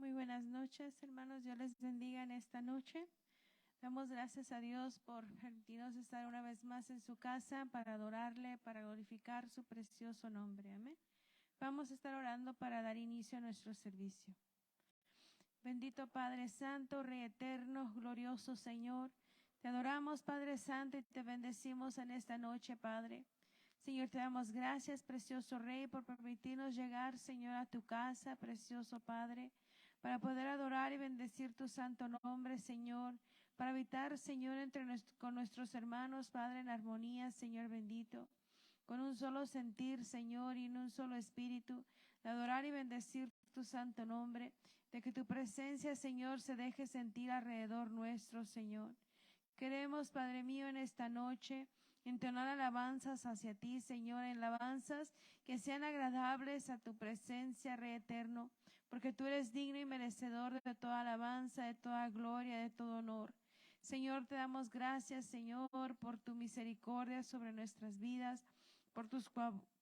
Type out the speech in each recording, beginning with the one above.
Muy buenas noches, hermanos. Dios les bendiga en esta noche. Damos gracias a Dios por permitirnos estar una vez más en su casa para adorarle, para glorificar su precioso nombre. Amén. Vamos a estar orando para dar inicio a nuestro servicio. Bendito Padre Santo, Rey eterno, glorioso Señor. Te adoramos, Padre Santo, y te bendecimos en esta noche, Padre. Señor, te damos gracias, precioso Rey, por permitirnos llegar, Señor, a tu casa, precioso Padre, para poder adorar y bendecir tu santo nombre, Señor, para habitar, Señor, con nuestros hermanos, Padre, en armonía, Señor bendito, con un solo sentir, Señor, y en un solo espíritu, de adorar y bendecir tu santo nombre, de que tu presencia, Señor, se deje sentir alrededor nuestro, Señor. Queremos, Padre mío, en esta noche, entonar alabanzas hacia ti, Señor, en alabanzas que sean agradables a tu presencia, Rey eterno, porque tú eres digno y merecedor de toda alabanza, de toda gloria, de todo honor. Señor, te damos gracias, Señor, por tu misericordia sobre nuestras vidas, por tus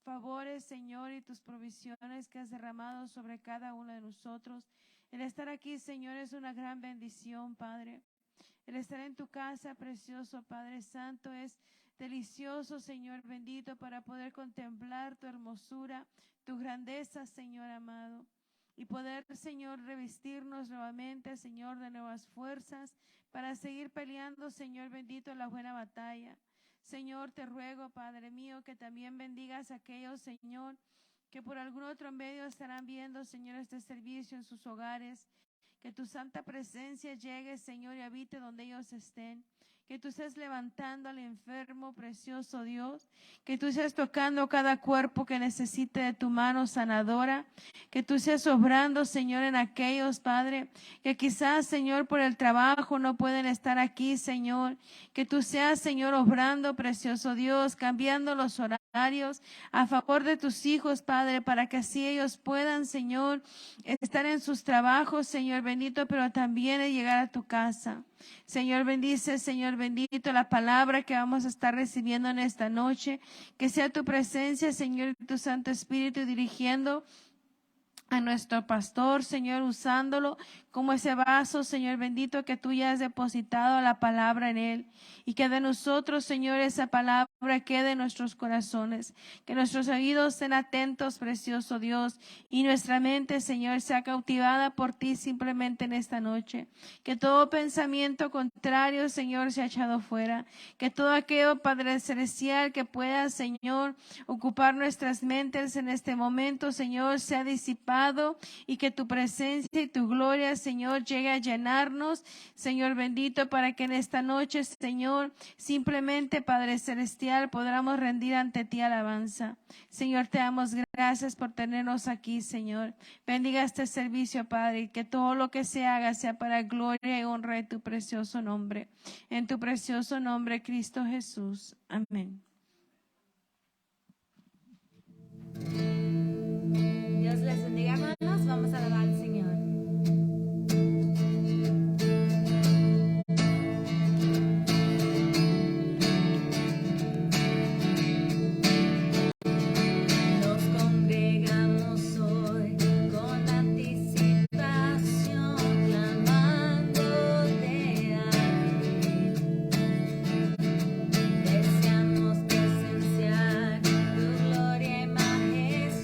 favores, Señor, y tus provisiones que has derramado sobre cada uno de nosotros. El estar aquí, Señor, es una gran bendición, Padre. El estar en tu casa, precioso Padre Santo, es delicioso, Señor bendito, para poder contemplar tu hermosura, tu grandeza, Señor amado. Y poder, Señor, revestirnos nuevamente, Señor, de nuevas fuerzas para seguir peleando, Señor bendito, la buena batalla. Señor, te ruego, Padre mío, que también bendigas a aquellos, Señor, que por algún otro medio estarán viendo, Señor, este servicio en sus hogares. Que tu santa presencia llegue, Señor, y habite donde ellos estén. Que tú estés levantando al enfermo, precioso Dios. Que tú estés tocando cada cuerpo que necesite de tu mano sanadora. Que tú estés obrando, Señor, en aquellos, Padre, que quizás, Señor, por el trabajo no pueden estar aquí, Señor. Que tú seas, Señor, obrando, precioso Dios, cambiando los horarios a favor de tus hijos, Padre, para que así ellos puedan, Señor, estar en sus trabajos, Señor bendito, pero también llegar a tu casa. Señor, bendice, Señor bendito, la palabra que vamos a estar recibiendo en esta noche. Que sea tu presencia, Señor, y tu Santo Espíritu dirigiendo a nuestro pastor, Señor, usándolo como ese vaso, Señor bendito, que tú ya has depositado la palabra en él. Y que de nosotros, Señor, esa palabra quede en nuestros corazones. Que nuestros oídos estén atentos, precioso Dios. Y nuestra mente, Señor, sea cautivada por ti simplemente en esta noche. Que todo pensamiento contrario, Señor, sea echado fuera. Que todo aquello, Padre Celestial, que pueda, Señor, ocupar nuestras mentes en este momento, Señor, sea disipado. Y que tu presencia y tu gloria, Señor, llegue a llenarnos, Señor bendito, para que en esta noche, Señor, simplemente, Padre Celestial, podamos rendir ante ti alabanza. Señor, te damos gracias por tenernos aquí, Señor. Bendiga este servicio, Padre, y que todo lo que se haga sea para gloria y honra de tu precioso nombre. En tu precioso nombre, Cristo Jesús. Amén. Dios les bendiga, hermanos. Vamos a alabar al Señor. Deseamos presenciar tu gloria y majestad.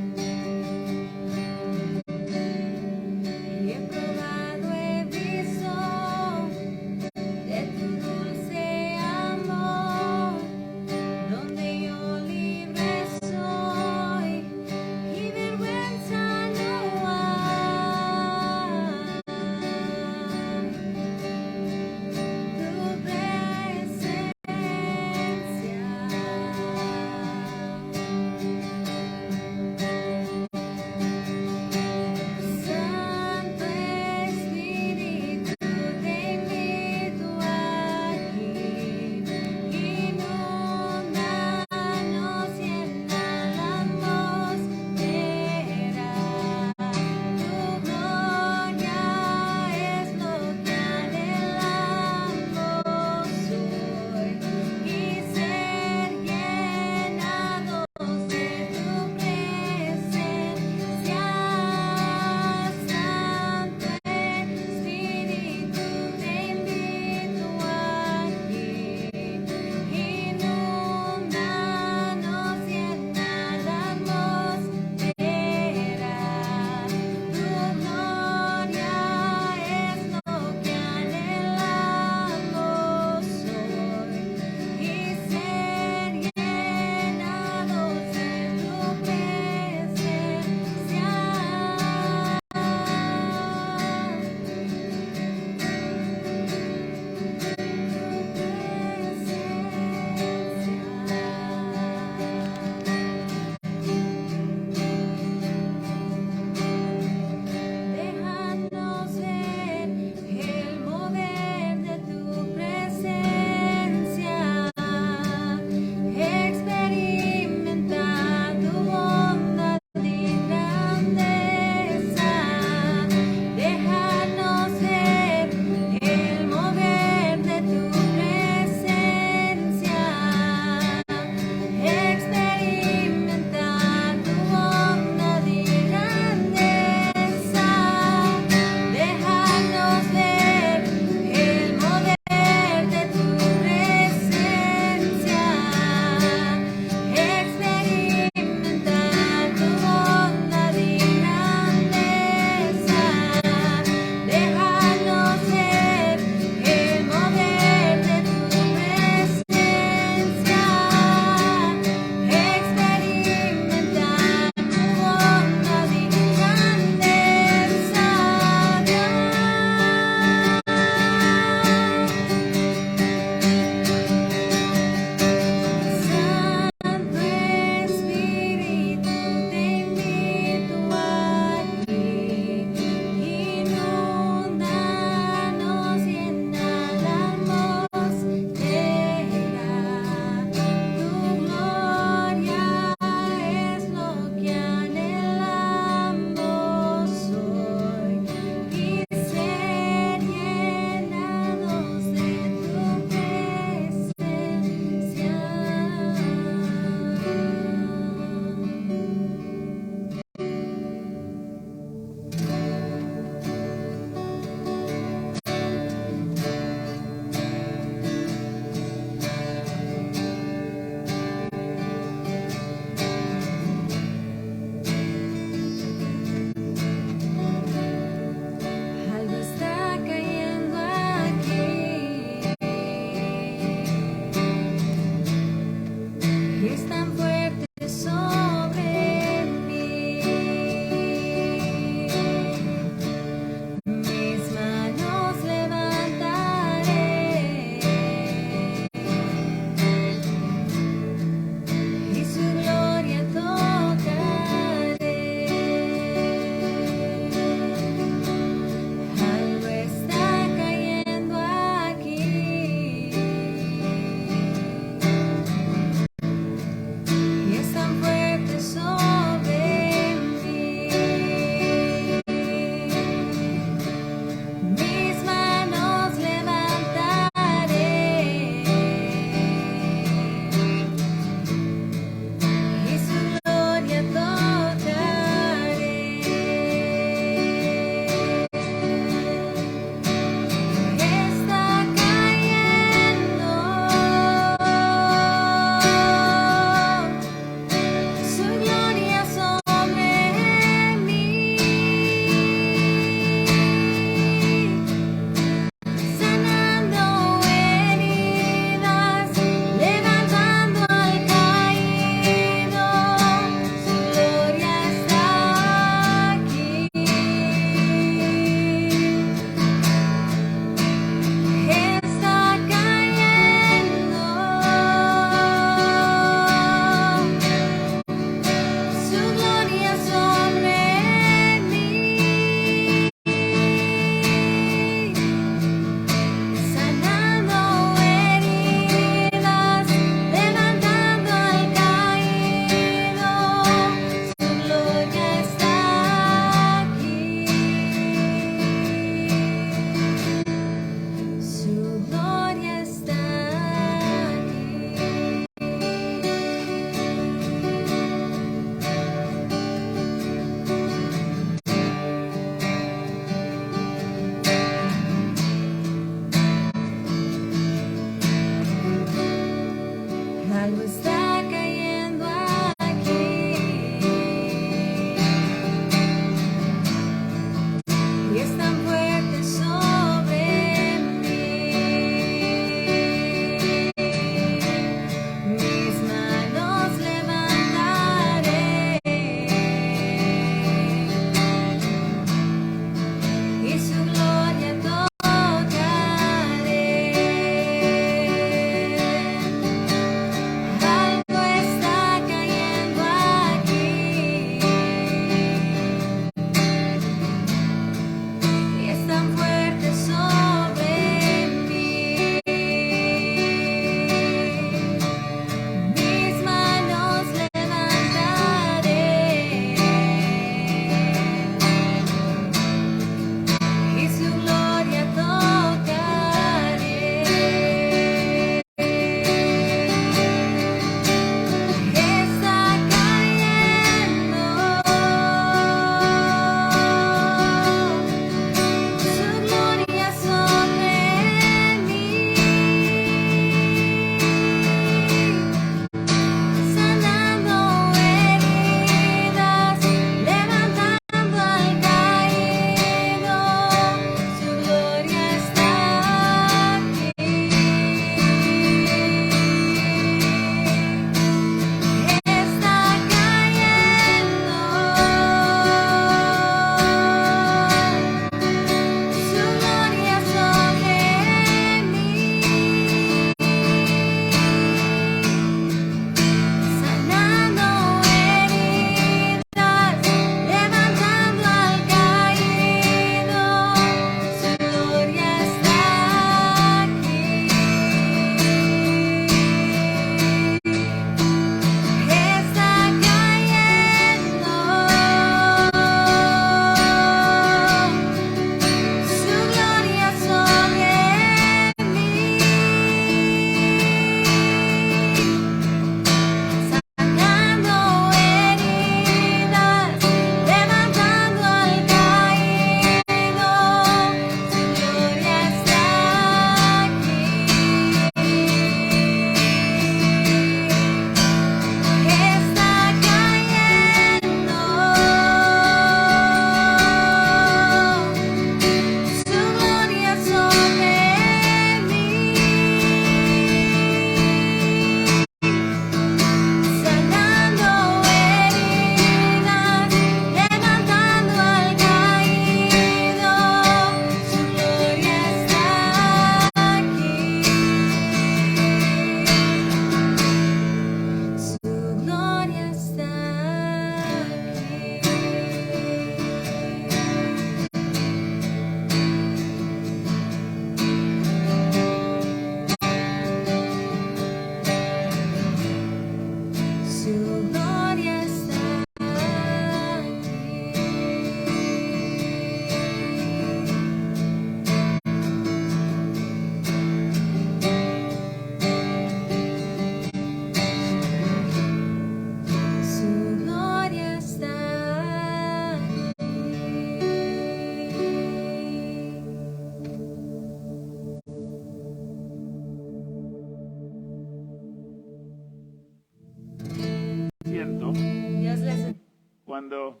asiento. Dios les Cuando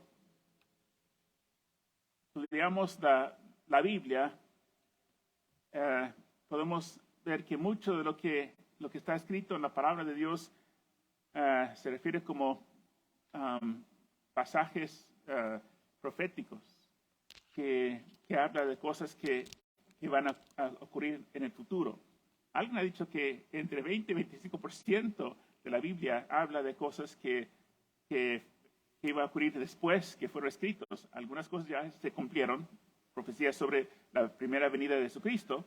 estudiamos la Biblia, podemos ver que mucho de lo que está escrito en la palabra de Dios se refiere como pasajes proféticos que habla de cosas que van a ocurrir en el futuro. Alguien ha dicho que entre 20 y 25% de la Biblia habla de cosas que iba a ocurrir después que fueron escritos. Algunas cosas ya se cumplieron, profecías sobre la primera venida de Jesucristo,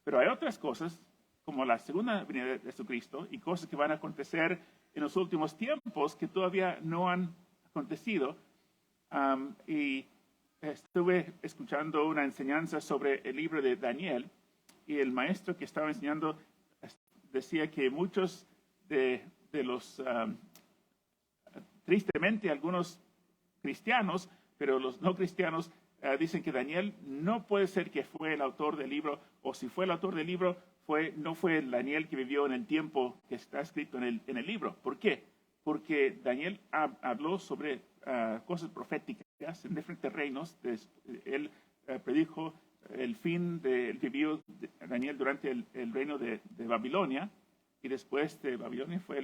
pero hay otras cosas, como la segunda venida de Jesucristo, y cosas que van a acontecer en los últimos tiempos que todavía no han acontecido. Y estuve escuchando una enseñanza sobre el libro de Daniel, y el maestro que estaba enseñando decía que muchos de los, tristemente, algunos cristianos, pero los no cristianos dicen que Daniel no puede ser que fue el autor del libro, o si fue el autor del libro, no fue el Daniel que vivió en el tiempo que está escrito en el libro. ¿Por qué? Porque Daniel habló sobre cosas proféticas en diferentes reinos. Él predijo el fin vivió Daniel durante el reino de Babilonia, y después de Babilonia fue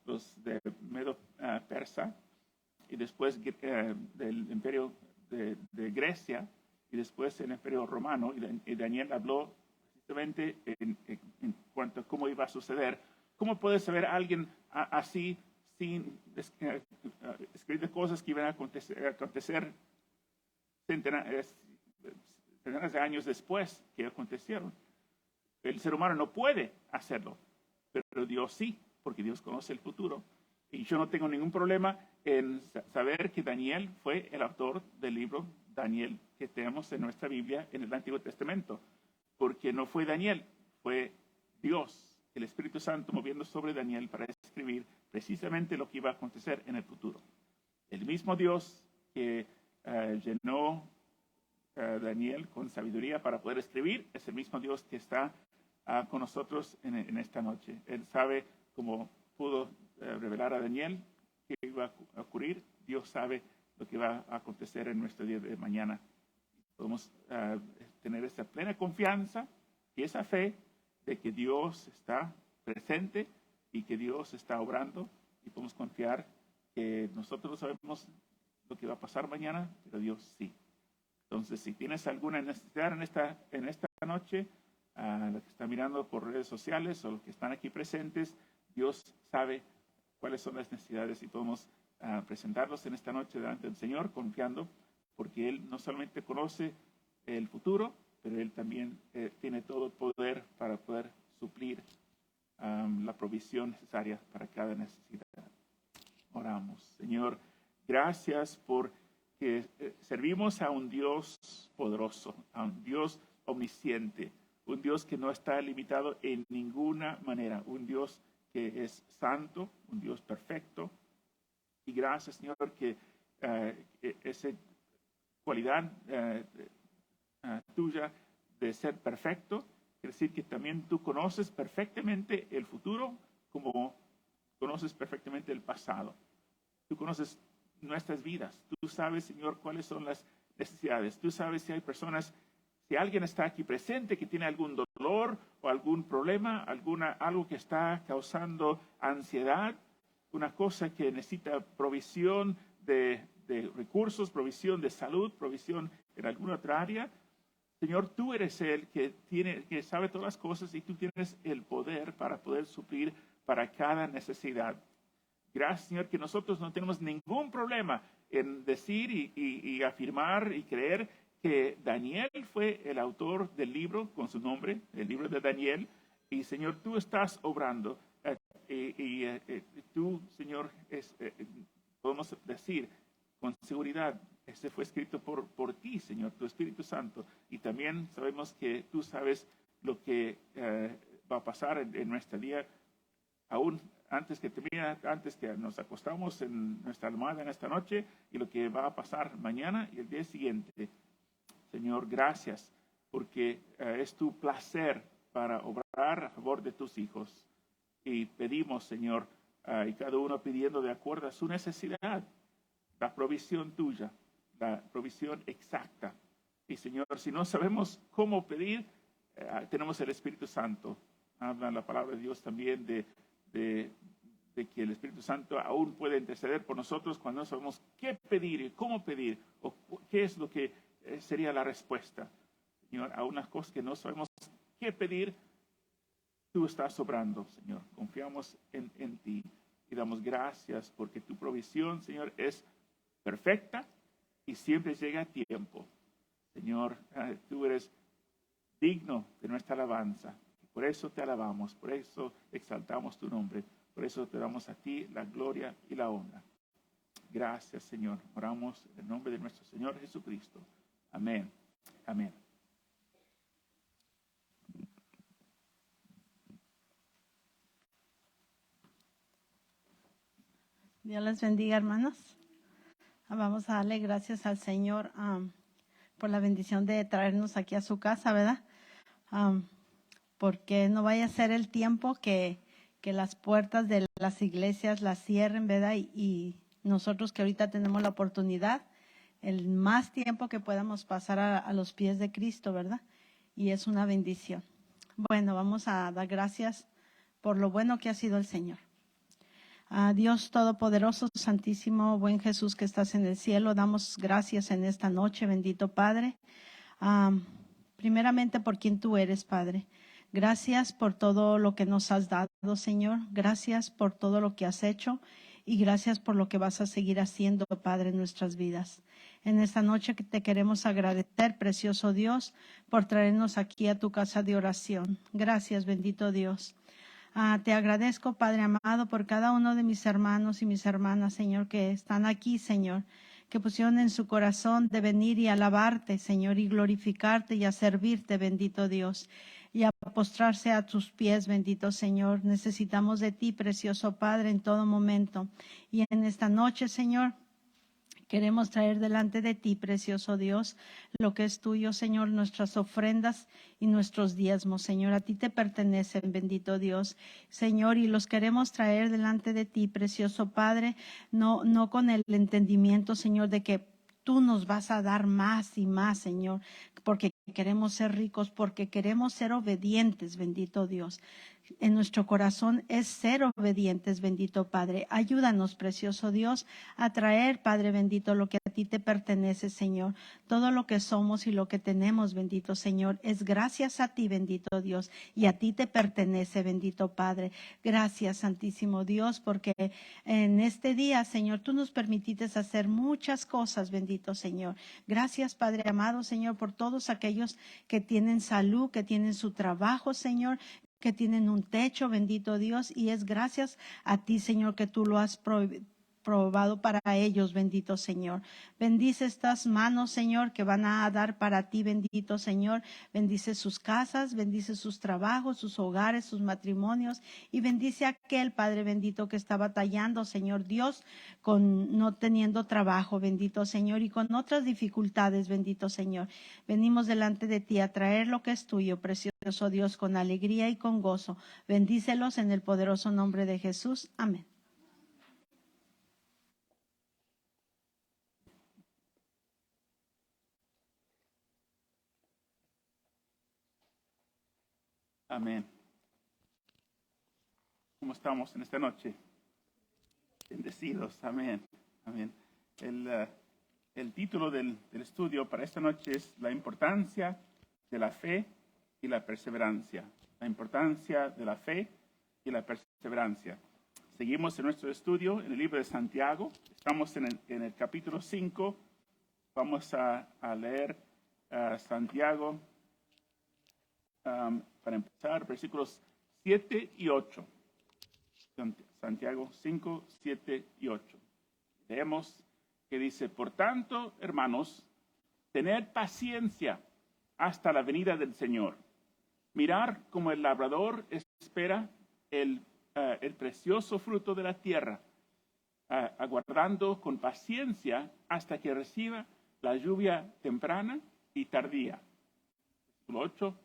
los de Medo Persa, y después del imperio de Grecia, y después el imperio romano. Y Daniel habló precisamente en cuanto a cómo iba a suceder. ¿Cómo puede saber alguien así sin escribir cosas que iban a acontecer centenares de años después que acontecieron? El ser humano no puede hacerlo, pero Dios sí, porque Dios conoce el futuro. Y yo no tengo ningún problema en saber que Daniel fue el autor del libro Daniel que tenemos en nuestra Biblia en el Antiguo Testamento, porque no fue Daniel, fue Dios, el Espíritu Santo, moviendo sobre Daniel para escribir precisamente lo que iba a acontecer en el futuro. El mismo Dios que llenó Daniel con sabiduría para poder escribir es el mismo Dios que está con nosotros en esta noche. Él sabe cómo pudo revelar a Daniel qué iba a ocurrir. Dios sabe lo que va a acontecer en nuestro día de mañana. Podemos tener esa plena confianza y esa fe de que Dios está presente y que Dios está obrando, y podemos confiar que nosotros no sabemos lo que va a pasar mañana, pero Dios sí. Entonces, si tienes alguna necesidad en esta noche, los que están mirando por redes sociales o los que están aquí presentes, Dios sabe cuáles son las necesidades, y podemos presentarlos en esta noche delante del Señor, confiando, porque Él no solamente conoce el futuro, pero Él también tiene todo el poder para poder suplir la provisión necesaria para cada necesidad. Oramos. Señor, gracias por que servimos a un Dios poderoso, a un Dios omnisciente, un Dios que no está limitado en ninguna manera, un Dios que es santo, un Dios perfecto. Y gracias, Señor, que esa cualidad tuya de ser perfecto quiere decir que también tú conoces perfectamente el futuro como conoces perfectamente el pasado. Tú conoces nuestras vidas. Tú sabes, Señor, cuáles son las necesidades. Tú sabes si hay personas, si alguien está aquí presente que tiene algún dolor o algún problema, algo que está causando ansiedad, una cosa que necesita provisión de recursos, provisión de salud, provisión en alguna otra área. Señor, tú eres el que sabe todas las cosas, y tú tienes el poder para poder suplir para cada necesidad. Gracias, Señor, que nosotros no tenemos ningún problema en decir y afirmar y creer que Daniel fue el autor del libro con su nombre, el libro de Daniel. Y, Señor, tú estás obrando. Tú, Señor, podemos decir con seguridad, este fue escrito por ti, Señor, tu Espíritu Santo. Y también sabemos que tú sabes lo que va a pasar en nuestro día, aún antes que termine, antes que nos acostamos en nuestra almohada en esta noche, y lo que va a pasar mañana y el día siguiente. Señor, gracias, porque es tu placer para obrar a favor de tus hijos. Y pedimos, Señor, y cada uno pidiendo de acuerdo a su necesidad, la provisión tuya, la provisión exacta. Y Señor, si no sabemos cómo pedir, tenemos el Espíritu Santo. Habla la palabra de Dios también de que el Espíritu Santo aún puede interceder por nosotros cuando no sabemos qué pedir y cómo pedir, o qué es lo que sería la respuesta. Señor, a unas cosas que no sabemos qué pedir, tú estás obrando, Señor. Confiamos en ti y damos gracias porque tu provisión, Señor, es perfecta y siempre llega a tiempo. Señor, tú eres digno de nuestra alabanza. Por eso te alabamos, por eso exaltamos tu nombre, por eso te damos a ti la gloria y la honra. Gracias, Señor. Oramos en el nombre de nuestro Señor Jesucristo. Amén. Amén. Dios les bendiga, hermanos. Vamos a darle gracias al Señor por la bendición de traernos aquí a su casa, ¿verdad? Porque no vaya a ser el tiempo que las puertas de las iglesias las cierren, ¿verdad? Y nosotros que ahorita tenemos la oportunidad, el más tiempo que podamos pasar a los pies de Cristo, ¿verdad? Y es una bendición. Bueno, vamos a dar gracias por lo bueno que ha sido el Señor. Dios Todopoderoso, Santísimo, buen Jesús que estás en el cielo, damos gracias en esta noche, bendito Padre. Primeramente por quien tú eres, Padre. Gracias por todo lo que nos has dado, Señor. Gracias por todo lo que has hecho y gracias por lo que vas a seguir haciendo, Padre, en nuestras vidas. En esta noche te queremos agradecer, precioso Dios, por traernos aquí a tu casa de oración. Gracias, bendito Dios. Te agradezco, Padre amado, por cada uno de mis hermanos y mis hermanas, Señor, que están aquí, Señor, que pusieron en su corazón de venir y alabarte, Señor, y glorificarte y a servirte, bendito Dios, y a postrarse a tus pies, bendito Señor. Necesitamos de ti, precioso Padre, en todo momento. Y en esta noche, Señor, queremos traer delante de ti, precioso Dios, lo que es tuyo, Señor, nuestras ofrendas y nuestros diezmos, Señor. A ti te pertenecen, bendito Dios, Señor, y los queremos traer delante de ti, precioso Padre, no con el entendimiento, Señor, de que tú nos vas a dar más y más, Señor, porque queremos ser ricos, porque queremos ser obedientes, bendito Dios. En nuestro corazón es ser obedientes, bendito Padre. Ayúdanos, precioso Dios, a traer, Padre bendito, lo que a ti te pertenece, Señor. Todo lo que somos y lo que tenemos, bendito Señor, es gracias a ti, bendito Dios, y a ti te pertenece, bendito Padre. Gracias, Santísimo Dios, porque en este día, Señor, tú nos permitiste hacer muchas cosas, bendito Señor. Gracias, Padre amado, Señor, por todos aquellos que tienen salud, que tienen su trabajo, Señor, que tienen un techo, bendito Dios, y es gracias a ti, Señor, que tú lo has probado para ellos, bendito Señor. Bendice estas manos, Señor, que van a dar para ti, bendito Señor. Bendice sus casas, bendice sus trabajos, sus hogares, sus matrimonios, y bendice a aquel, Padre bendito, que está batallando, Señor Dios, con no teniendo trabajo, bendito Señor, y con otras dificultades, bendito Señor. Venimos delante de ti a traer lo que es tuyo, precioso Dios, con alegría y con gozo. Bendícelos en el poderoso nombre de Jesús. Amén. Amén. ¿Cómo estamos en esta noche? Bendecidos. Amén. Amén. El título del estudio para esta noche es La importancia de la fe y la perseverancia. La importancia de la fe y la perseverancia. Seguimos en nuestro estudio en el libro de Santiago. Estamos en el capítulo 5. Vamos a leer Santiago. Para empezar, versículos 7 y 8. Santiago 5, 7 y 8. Leemos que dice: por tanto, hermanos, tened paciencia hasta la venida del Señor. Mirar como el labrador espera el precioso fruto de la tierra, aguardando con paciencia hasta que reciba la lluvia temprana y tardía. Versículo 8.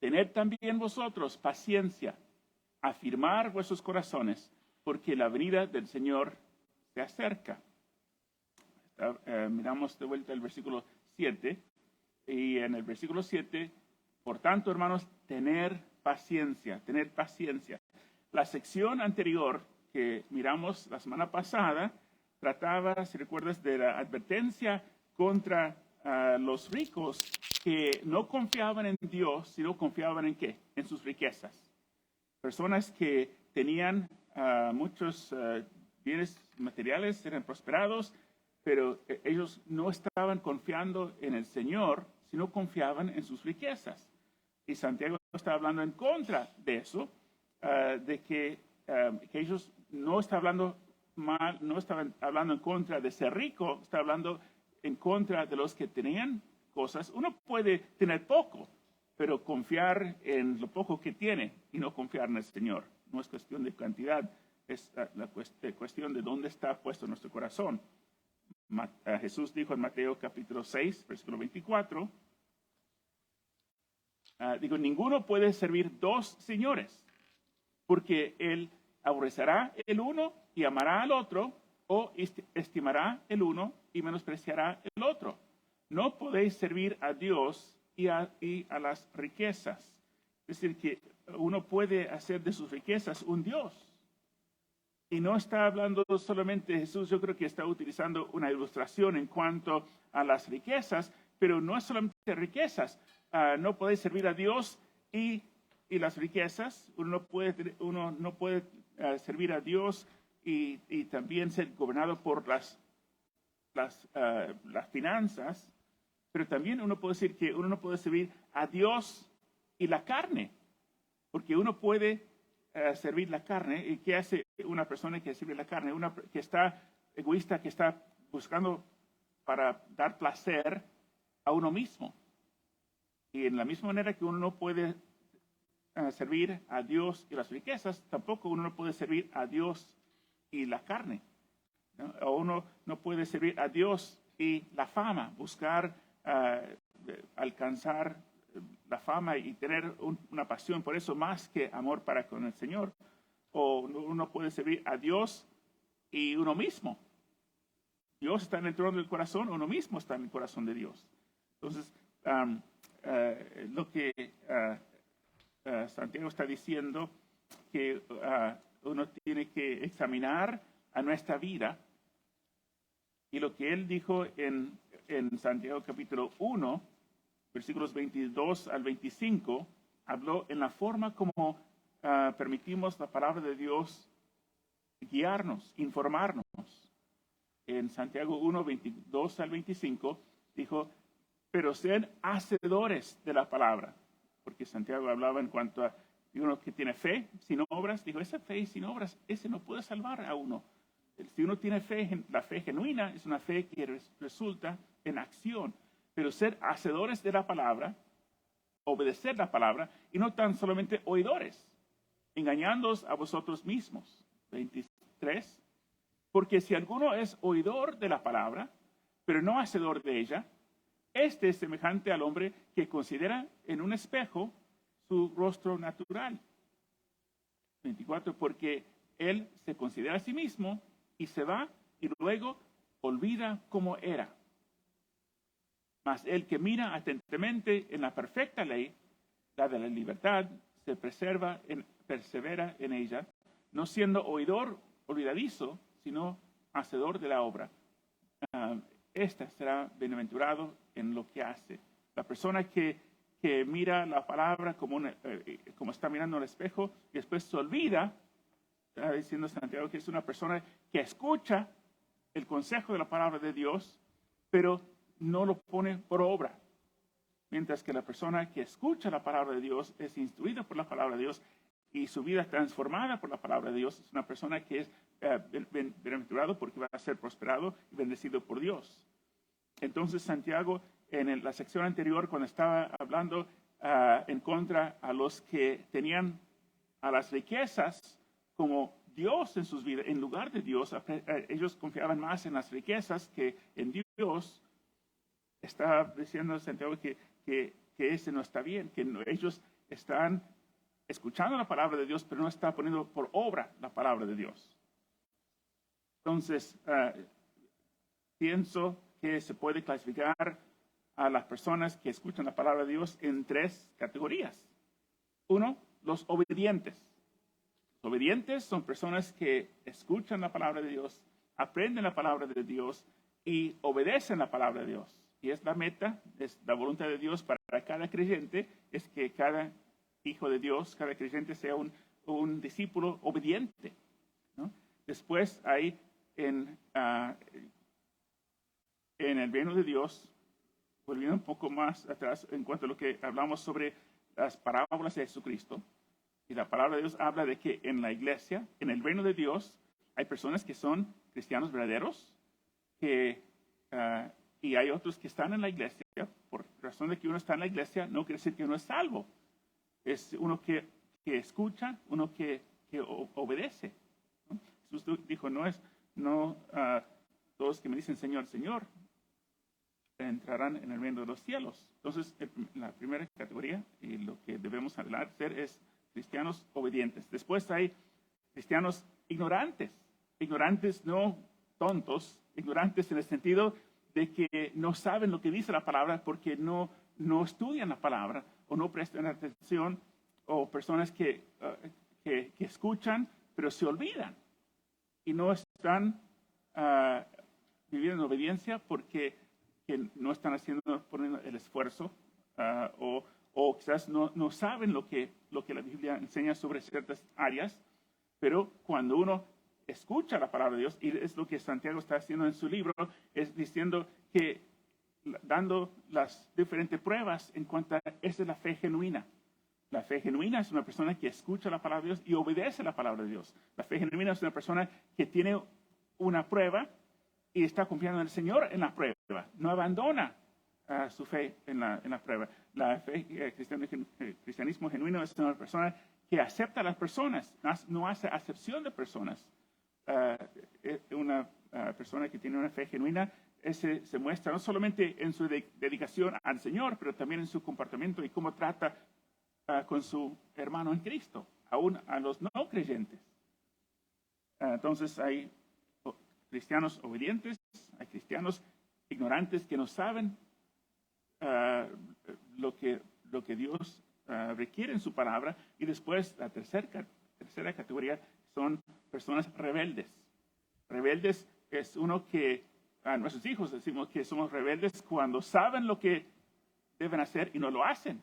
Tened también vosotros paciencia afirmar vuestros corazones, porque la venida del Señor se acerca. Miramos de vuelta el versículo 7, y en el versículo 7, por tanto, hermanos, tener paciencia. La sección anterior que miramos la semana pasada trataba, si recuerdas, de la advertencia contra los ricos que no confiaban en Dios, sino confiaban en ¿qué? En sus riquezas. Personas que tenían muchos bienes materiales, eran prosperados, pero ellos no estaban confiando en el Señor, sino confiaban en sus riquezas. Y Santiago está hablando en contra de eso, de que ellos no están hablando mal, no estaban hablando en contra de ser rico, está hablando en contra de los que tenían cosas. Uno puede tener poco, pero confiar en lo poco que tiene y no confiar en el Señor. No es cuestión de cantidad, es la cuestión de dónde está puesto nuestro corazón. Jesús dijo en Mateo capítulo 6, versículo 24, ninguno puede servir dos señores, porque él aborrecerá el uno y amará al otro, o estimará el uno y menospreciará el otro. No podéis servir a Dios y a las riquezas. Es decir, que uno puede hacer de sus riquezas un Dios. Y no está hablando solamente Jesús, yo creo que está utilizando una ilustración en cuanto a las riquezas, pero no es solamente riquezas. No podéis servir a Dios y las riquezas. Uno no puede servir a Dios y también ser gobernado por las finanzas, pero también uno puede decir que uno no puede servir a Dios y la carne, porque uno puede servir la carne. ¿Y qué hace una persona que sirve la carne? Una que está egoísta, que está buscando para dar placer a uno mismo. Y en la misma manera que uno no puede servir a Dios y las riquezas, tampoco uno no puede servir a Dios y la carne, ¿no? O uno no puede servir a Dios y la fama, buscar alcanzar la fama y tener una pasión por eso más que amor para con el Señor. O uno puede servir a Dios y uno mismo. Dios está en el trono del corazón, uno mismo está en el corazón de Dios. Entonces, lo que Santiago está diciendo, que uno tiene que examinar a nuestra vida. Y lo que él dijo en Santiago capítulo 1, versículos 22 al 25, habló en la forma como permitimos la palabra de Dios guiarnos, informarnos. En Santiago 1, 22 al 25, dijo, pero sean hacedores de la palabra. Porque Santiago hablaba en cuanto a uno que tiene fe sin obras. Dijo, esa fe sin obras, ese no puede salvar a uno. Si uno tiene fe, la fe genuina es una fe que resulta en acción. Pero ser hacedores de la palabra, obedecer la palabra, y no tan solamente oidores, engañándoos a vosotros mismos. 23. Porque si alguno es oidor de la palabra, pero no hacedor de ella, este es semejante al hombre que considera en un espejo su rostro natural. 24. Porque él se considera a sí mismo y se va y luego olvida cómo era. Mas el que mira atentamente en la perfecta ley, la de la libertad, se persevera en ella, no siendo oidor olvidadizo, sino hacedor de la obra. Este será bienaventurado en lo que hace. La persona que mira la palabra como está mirando al espejo y después se olvida, está diciendo Santiago que es una persona que escucha el consejo de la palabra de Dios, pero no lo pone por obra. Mientras que la persona que escucha la palabra de Dios es instruida por la palabra de Dios y su vida es transformada por la palabra de Dios, es una persona que es bienaventurado porque va a ser prosperado y bendecido por Dios. Entonces Santiago, en la sección anterior, cuando estaba hablando en contra a los que tenían a las riquezas como Dios en sus vidas, en lugar de Dios, ellos confiaban más en las riquezas que en Dios. Está diciendo Santiago que ese no está bien, que ellos están escuchando la palabra de Dios, pero no está poniendo por obra la palabra de Dios. Entonces, pienso que se puede clasificar a las personas que escuchan la palabra de Dios en 3 categorías. 1, los obedientes. Los obedientes son personas que escuchan la palabra de Dios, aprenden la palabra de Dios y obedecen la palabra de Dios. Y es la meta, es la voluntad de Dios para cada creyente, es que cada hijo de Dios, cada creyente sea un discípulo obediente, ¿no? Después hay en el reino de Dios, volviendo un poco más atrás en cuanto a lo que hablamos sobre las parábolas de Jesucristo, y la palabra de Dios habla de que en la iglesia, en el reino de Dios, hay personas que son cristianos verdaderos, y hay otros que están en la iglesia. Por razón de que uno está en la iglesia, no quiere decir que uno es salvo. Es uno que escucha, uno que obedece, ¿no? Jesús dijo, no todos que me dicen Señor, Señor, entrarán en el reino de los cielos. Entonces, la primera categoría y lo que debemos hacer es cristianos obedientes. Después hay cristianos ignorantes. Ignorantes, no tontos, ignorantes en el sentido de que no saben lo que dice la palabra porque no estudian la palabra o no prestan atención, o personas que escuchan pero se olvidan y no están viviendo en obediencia porque no están poniendo el esfuerzo, o quizás no saben lo que la Biblia enseña sobre ciertas áreas, pero cuando uno escucha la palabra de Dios, y es lo que Santiago está haciendo en su libro, es diciendo que dando las diferentes pruebas en cuanto a esa es la fe genuina. La fe genuina es una persona que escucha la palabra de Dios y obedece la palabra de Dios. La fe genuina es una persona que tiene una prueba y está confiando en el Señor en la prueba. No abandona su fe en la prueba. La fe, cristianismo genuino es una persona que acepta a las personas, no hace acepción de personas. Una persona que tiene una fe genuina se muestra no solamente en su dedicación al Señor, pero también en su comportamiento y cómo trata con su hermano en Cristo, aún a los no creyentes. Entonces hay cristianos obedientes, hay cristianos ignorantes que no saben lo que Dios requiere en su palabra, y después la tercera categoría son personas rebeldes. Rebeldes es uno que a nuestros hijos decimos que somos rebeldes cuando saben lo que deben hacer y no lo hacen,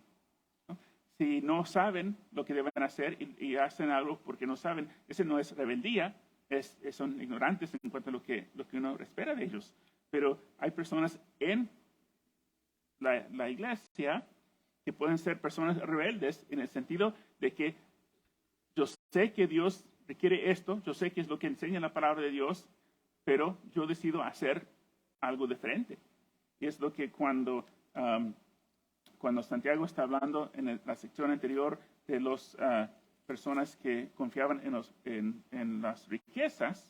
¿no? Si no saben lo que deben hacer y hacen algo porque no saben, ese no es rebeldía, son ignorantes en cuanto a lo que uno espera de ellos. Pero hay personas en la iglesia que pueden ser personas rebeldes en el sentido de que yo sé que Dios requiere esto, yo sé que es lo que enseña la palabra de Dios, pero yo decido hacer algo diferente. Y es lo que cuando Santiago está hablando en la sección anterior de las personas que confiaban en las riquezas,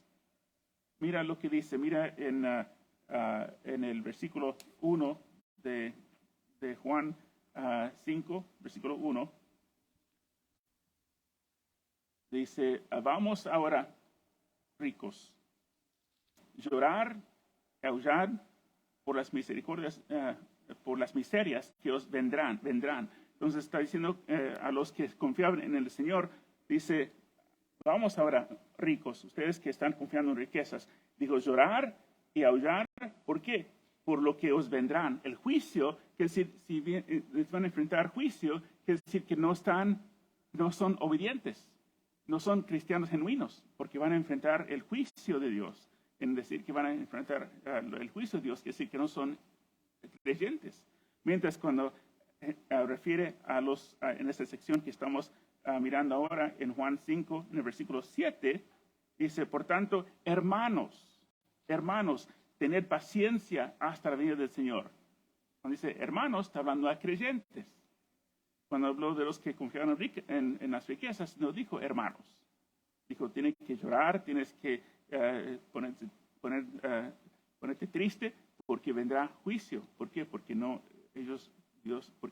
mira lo que dice, mira en el versículo 1 de Juan 5, versículo 1, dice, vamos ahora, ricos, llorar, aullar por las misericordias, por las miserias que os vendrán. Entonces está diciendo a los que confiaban en el Señor, dice, vamos ahora, ricos, ustedes que están confiando en riquezas, digo, llorar y aullar, ¿por qué? Por lo que os vendrán. El juicio, que es decir, si les van a enfrentar juicio, que es decir, que no son obedientes, no son cristianos genuinos, porque van a enfrentar el juicio de Dios. En decir que van a enfrentar el juicio de Dios, que decir que no son creyentes. Mientras cuando refiere en esta sección que estamos mirando ahora en Juan 5, en el versículo 7, dice, por tanto, hermanos, tener paciencia hasta la venida del Señor. Cuando dice hermanos, está hablando a creyentes. Cuando habló de los que confiaban en las riquezas, no dijo hermanos. Dijo, tienes que llorar, tienes que ponerte triste, porque vendrá juicio. ¿Por qué? Porque uno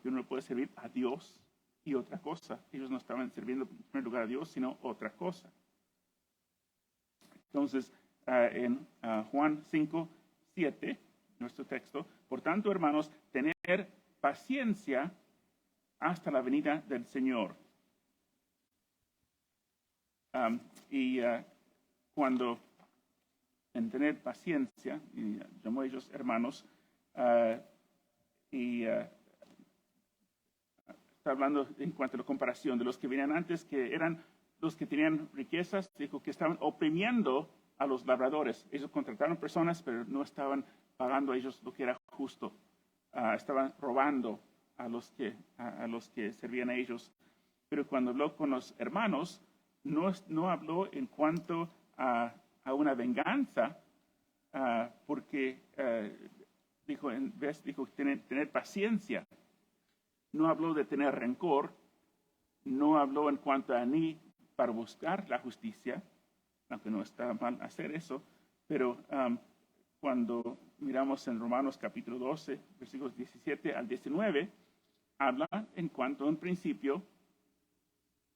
no puede servir a Dios y otra cosa. Ellos no estaban sirviendo en primer lugar a Dios, sino otra cosa. Entonces, en Juan 5:7, nuestro texto, por tanto, hermanos, tener paciencia hasta la venida del Señor. Cuando en tener paciencia, y llamó a ellos hermanos, está hablando en cuanto a la comparación de los que venían antes, que eran los que tenían riquezas, dijo que estaban oprimiendo a los labradores. Ellos contrataron personas, pero no estaban pagando a ellos lo que era justo. Estaban robando a los que servían a ellos. Pero cuando habló con los hermanos, no habló en cuanto a una venganza, porque dijo tener paciencia. No habló de tener rencor, no habló en cuanto a ni para buscar la justicia, aunque no está mal hacer eso, pero cuando miramos en Romanos capítulo 12, versículos 17 al 19, habla en cuanto a un principio,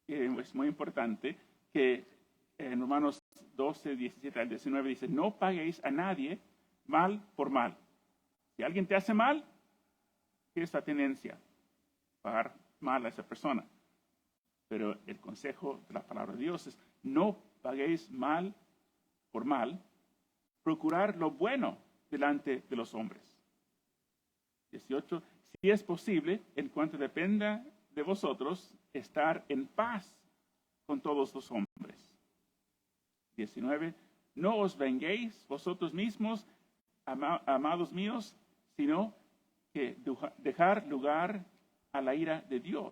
es muy importante, que en Romanos 12, 17 al 19 dice, no paguéis a nadie mal por mal. Si alguien te hace mal, ¿qué es la tendencia? Pagar mal a esa persona. Pero el consejo de la palabra de Dios es, no paguéis mal por mal, procurar lo bueno delante de los hombres. 18, si es posible, en cuanto dependa de vosotros, estar en paz con todos los hombres. 19, no os venguéis vosotros mismos, amados míos, sino que dejar lugar a la ira de Dios.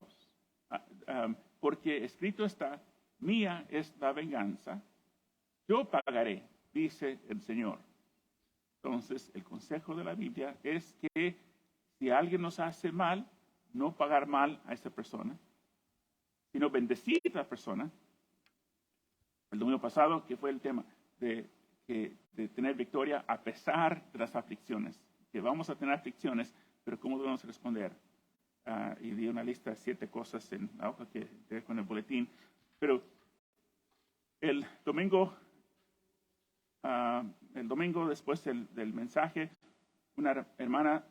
Porque escrito está, mía es la venganza, yo pagaré, dice el Señor. Entonces, el consejo de la Biblia es que si alguien nos hace mal, no pagar mal a esa persona, sino bendecir a la persona. El domingo pasado, que fue el tema de tener victoria a pesar de las aflicciones. Que vamos a tener aflicciones, pero ¿cómo debemos responder? Y di una lista de 7 cosas en la hoja que te con el boletín. Pero el domingo después del mensaje, una hermana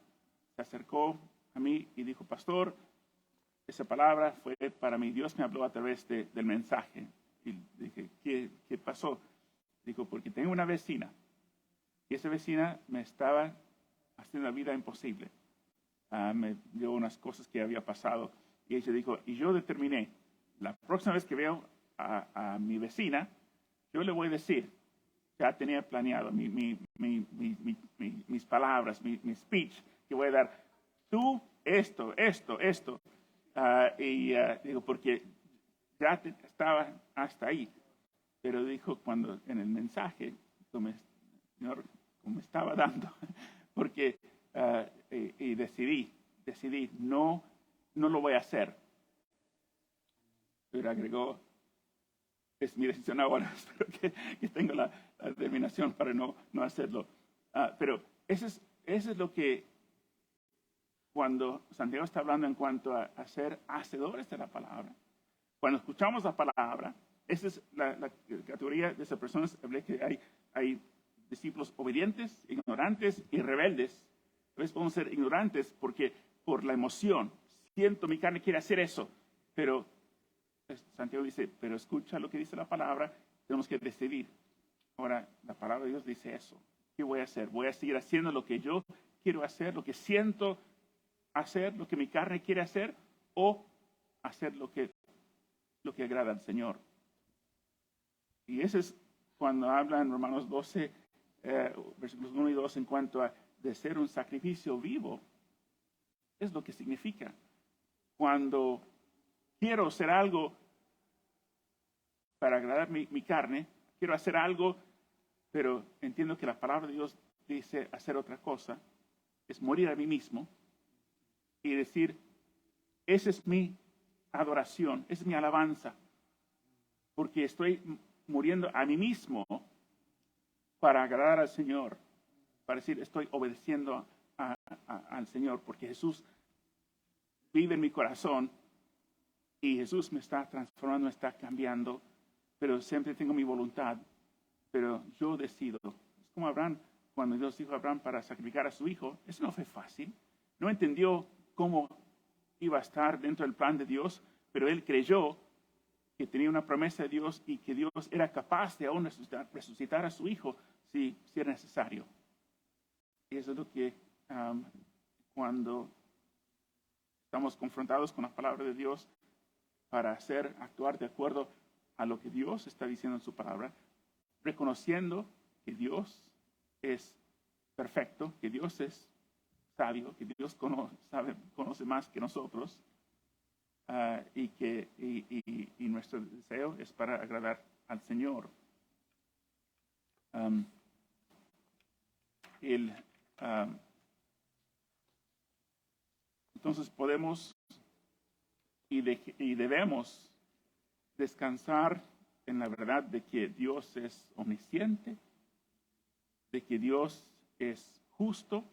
se acercó a mí y dijo, pastor, esa palabra fue para mí. Dios me habló a través del mensaje. Y dije, ¿qué pasó? Dijo, porque tengo una vecina. Y esa vecina me estaba haciendo la vida imposible. Me dio unas cosas que había pasado. Y ella dijo, y yo determiné, la próxima vez que veo a mi vecina, yo le voy a decir, ya tenía planeado mis palabras, mi speech, que voy a dar, tú, esto. Digo, porque ya estaba hasta ahí. Pero dijo cuando en el mensaje, como me estaba dando, porque y decidí, no lo voy a hacer. Pero agregó, es mi decisión ahora, espero que tenga la determinación para no hacerlo. Pero eso es lo que, cuando Santiago está hablando en cuanto a ser hacedores de la palabra, cuando escuchamos la palabra, esa es la categoría de esas personas. Hablé que hay discípulos obedientes, ignorantes y rebeldes. A veces podemos ser ignorantes porque por la emoción, siento mi carne quiere hacer eso, pero Santiago dice, pero escucha lo que dice la palabra, tenemos que decidir. Ahora, la palabra de Dios dice eso. ¿Qué voy a hacer? ¿Voy a seguir haciendo lo que yo quiero hacer, lo que siento hacer, lo que mi carne quiere hacer, o hacer lo que agrada al Señor? Y ese es cuando habla en Romanos 12, versículos 1 y 2, en cuanto a de ser un sacrificio vivo. Es lo que significa. Cuando quiero hacer algo para agradar mi carne, quiero hacer algo, pero entiendo que la palabra de Dios dice hacer otra cosa, es morir a mí mismo y decir, esa es mi adoración, esa es mi alabanza, porque estoy muriendo a mí mismo para agradar al Señor, para decir, estoy obedeciendo al Señor, porque Jesús vive en mi corazón y Jesús me está transformando, me está cambiando, pero siempre tengo mi voluntad, pero yo decido. Es como Abraham, cuando Dios dijo a Abraham para sacrificar a su hijo, eso no fue fácil. No entendió cómo iba a estar dentro del plan de Dios, pero él creyó que tenía una promesa de Dios y que Dios era capaz de aún resucitar a su hijo si era necesario. Y eso es lo que cuando estamos confrontados con la palabra de Dios para actuar de acuerdo a lo que Dios está diciendo en su palabra, reconociendo que Dios es perfecto, que Dios es sabio, que Dios conoce más que nosotros, y nuestro deseo es para agradar al Señor. Entonces podemos y debemos descansar en la verdad de que Dios es omnisciente, de que Dios es justo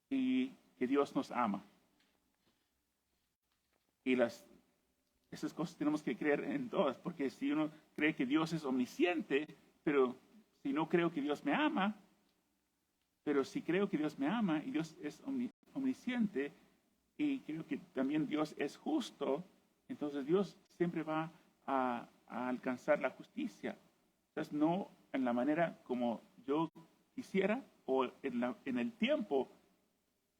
y que Dios nos ama. Y esas cosas tenemos que creer en todas, porque si uno cree que Dios es omnisciente, pero si no creo que Dios me ama, pero si creo que Dios me ama y Dios es omnisciente y creo que también Dios es justo, entonces Dios siempre va a alcanzar la justicia. Entonces no en la manera como yo quisiera o en el tiempo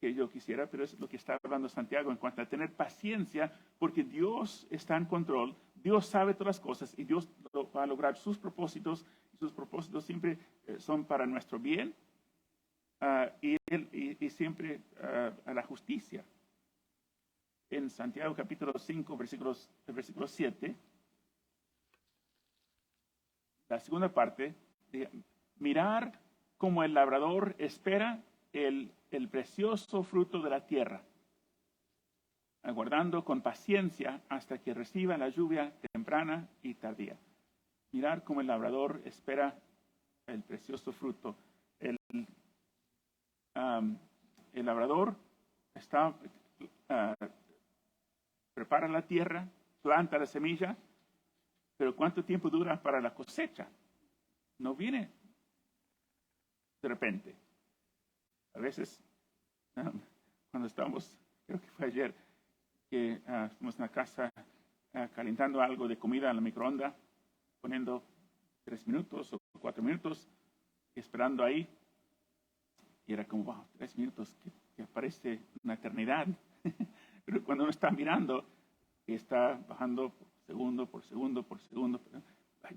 que yo quisiera, pero es lo que está hablando Santiago en cuanto a tener paciencia, porque Dios está en control, Dios sabe todas las cosas y Dios va a lograr sus propósitos, y sus propósitos siempre son para nuestro bien, y siempre a la justicia. En Santiago capítulo 5, versículo 7, la segunda parte, mirar como el labrador espera el precioso fruto de la tierra, aguardando con paciencia hasta que reciba la lluvia temprana y tardía. Mirar como el labrador espera el precioso fruto. El labrador prepara la tierra, planta la semilla, pero ¿cuánto tiempo dura para la cosecha? No viene de repente. A veces, cuando estamos, creo que fue ayer, que estamos en la casa calentando algo de comida en la microonda, poniendo 3 minutos o 4 minutos, esperando ahí. Y era como, wow, 3 minutos, que parece una eternidad. Pero cuando uno está mirando, y está bajando segundo por segundo,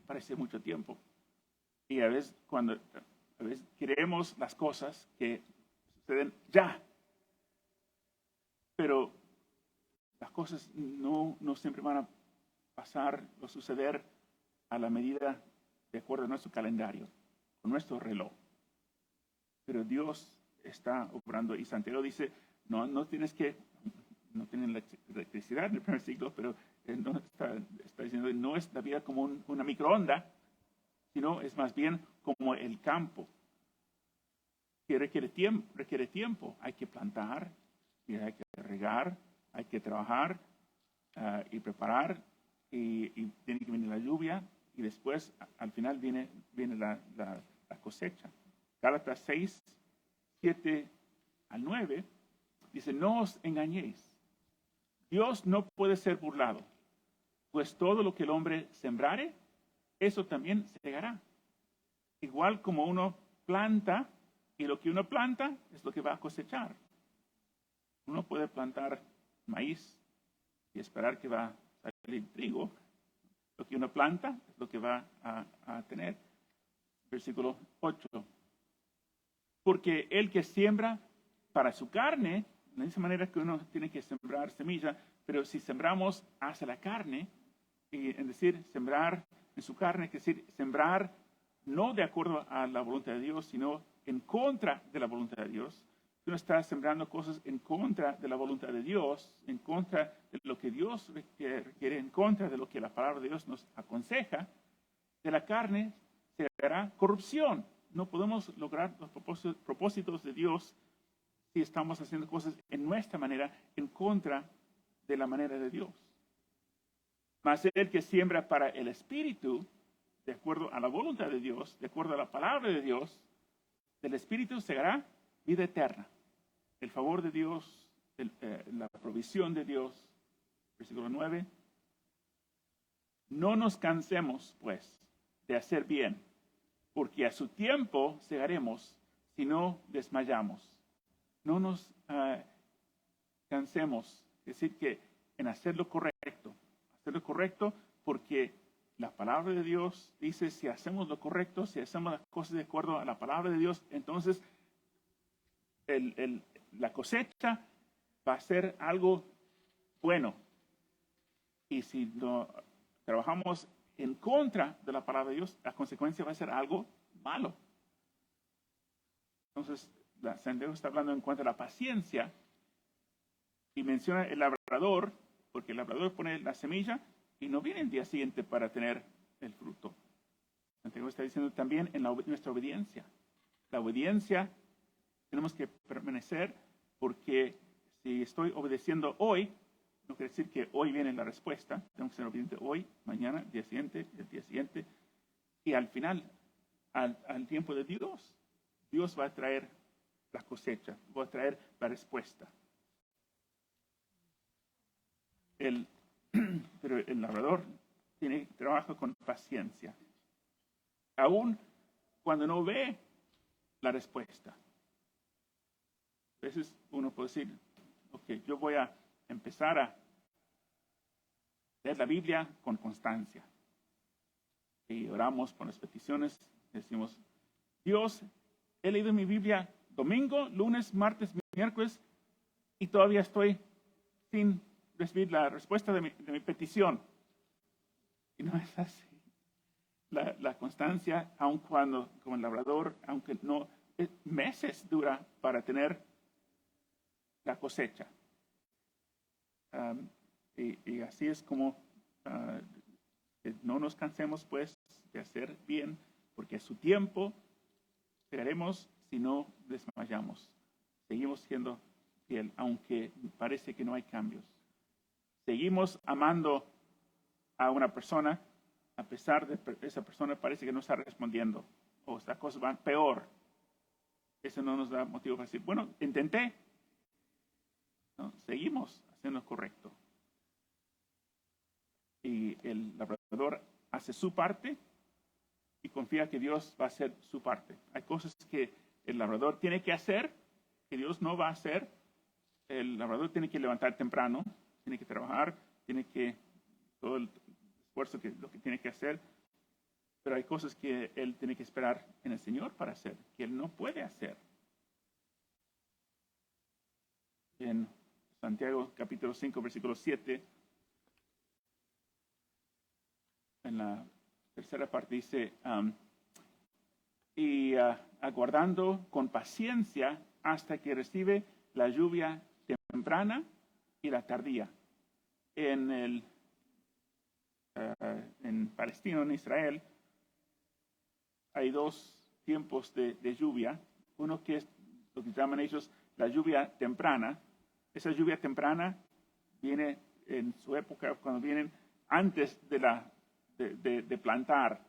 parece mucho tiempo. Y a veces queremos las cosas que suceden ya. Pero las cosas no siempre van a pasar o suceder a la medida de acuerdo a nuestro calendario, con nuestro reloj. Pero Dios está obrando, y Santiago dice, no tienen electricidad en el primer siglo, pero no está diciendo, no es la vida como una microonda, sino es más bien como el campo, que requiere tiempo. Hay que plantar, y hay que regar, hay que trabajar y preparar, y tiene que venir la lluvia, y después al final viene la cosecha. Gálatas 6, 7 al 9, dice, no os engañéis. Dios no puede ser burlado, pues todo lo que el hombre sembrare, eso también segará. Igual como uno planta, y lo que uno planta es lo que va a cosechar. Uno puede plantar maíz y esperar que va a salir trigo. Lo que uno planta es lo que va a tener. Versículo 8. Porque el que siembra para su carne, de esa manera que uno tiene que sembrar semilla, pero si sembramos hacia la carne, y es decir, sembrar en su carne, es decir, sembrar no de acuerdo a la voluntad de Dios, sino en contra de la voluntad de Dios. Uno está sembrando cosas en contra de la voluntad de Dios, en contra de lo que Dios requiere, en contra de lo que la palabra de Dios nos aconseja. De la carne se hará corrupción. No podemos lograr los propósitos de Dios si estamos haciendo cosas en nuestra manera, en contra de la manera de Dios. Mas el que siembra para el Espíritu, de acuerdo a la voluntad de Dios, de acuerdo a la palabra de Dios, del Espíritu segará vida eterna. El favor de Dios, la provisión de Dios. Versículo 9. No nos cansemos, pues, de hacer bien, porque a su tiempo segaremos si no desmayamos. No nos cansemos, es decir, que en hacer lo correcto porque la palabra de Dios dice, si hacemos lo correcto, si hacemos las cosas de acuerdo a la palabra de Dios, entonces la cosecha va a ser algo bueno. Y si no trabajamos en contra de la palabra de Dios, la consecuencia va a ser algo malo. Entonces, Santiago está hablando en cuanto a la paciencia y menciona el labrador, porque el labrador pone la semilla y no viene el día siguiente para tener el fruto. Santiago está diciendo también en nuestra obediencia. La obediencia tenemos que permanecer, porque si estoy obedeciendo hoy, no quiere decir que hoy viene la respuesta. Tengo que ser obediente hoy, mañana, el día siguiente. Y al final, al tiempo de Dios, Dios va a traer la cosecha, va a traer la respuesta. Pero el labrador trabaja con paciencia, aun cuando no ve la respuesta. A veces uno puede decir, ok, yo voy a empezar a leer la Biblia con constancia. Y oramos por las peticiones, decimos, Dios, he leído mi Biblia domingo, lunes, martes, miércoles, y todavía estoy sin recibir la respuesta de mi petición. Y no es así. La constancia, aun cuando, como el labrador, aunque no, meses dura para tener la cosecha. Y así es como que no nos cansemos, pues, de hacer bien, porque a su tiempo llegaremos si no desmayamos. Seguimos siendo fiel, aunque parece que no hay cambios. Seguimos amando a una persona, a pesar de que esa persona parece que no está respondiendo, o estas cosas van peor. Eso no nos da motivo para decir, bueno, intenté. ¿No? Seguimos haciendo lo correcto. Y el labrador hace su parte y confía que Dios va a hacer su parte. Hay cosas que el labrador tiene que hacer, que Dios no va a hacer. El labrador tiene que levantar temprano, tiene que trabajar, tiene que todo el esfuerzo lo que tiene que hacer. Pero hay cosas que él tiene que esperar en el Señor para hacer, que él no puede hacer. En Santiago capítulo 5, versículo 7, en la tercera parte dice, aguardando con paciencia hasta que recibe la lluvia temprana y la tardía. En Palestina, en Israel, hay dos tiempos de lluvia. Uno que es lo que llaman ellos la lluvia temprana. Esa lluvia temprana viene en su época, cuando vienen antes de plantar.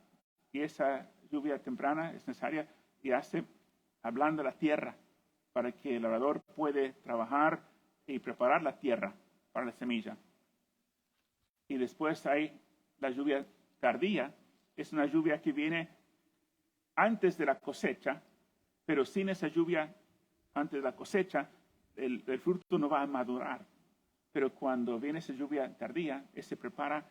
Y esa lluvia temprana es necesaria y ablanda la tierra para que el labrador puede trabajar y preparar la tierra para la semilla. Y después hay la lluvia tardía. Es una lluvia que viene antes de la cosecha, pero sin esa lluvia antes de la cosecha, el fruto no va a madurar. Pero cuando viene esa lluvia tardía, se prepara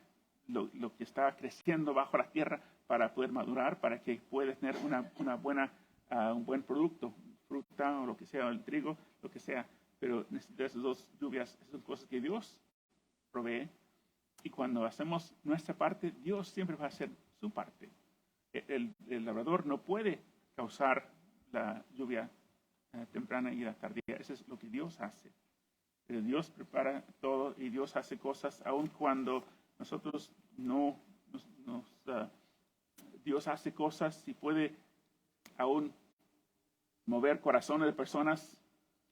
lo que está creciendo bajo la tierra para poder madurar, para que pueda tener un buen producto, fruta o lo que sea, el trigo, lo que sea. Pero necesita esas dos lluvias, esas son cosas que Dios provee. Y cuando hacemos nuestra parte, Dios siempre va a hacer su parte. El labrador no puede causar la lluvia temprana y la tardía. Eso es lo que Dios hace. Pero Dios prepara todo y Dios hace cosas aun cuando nosotros no Dios hace cosas y puede aún mover corazones de personas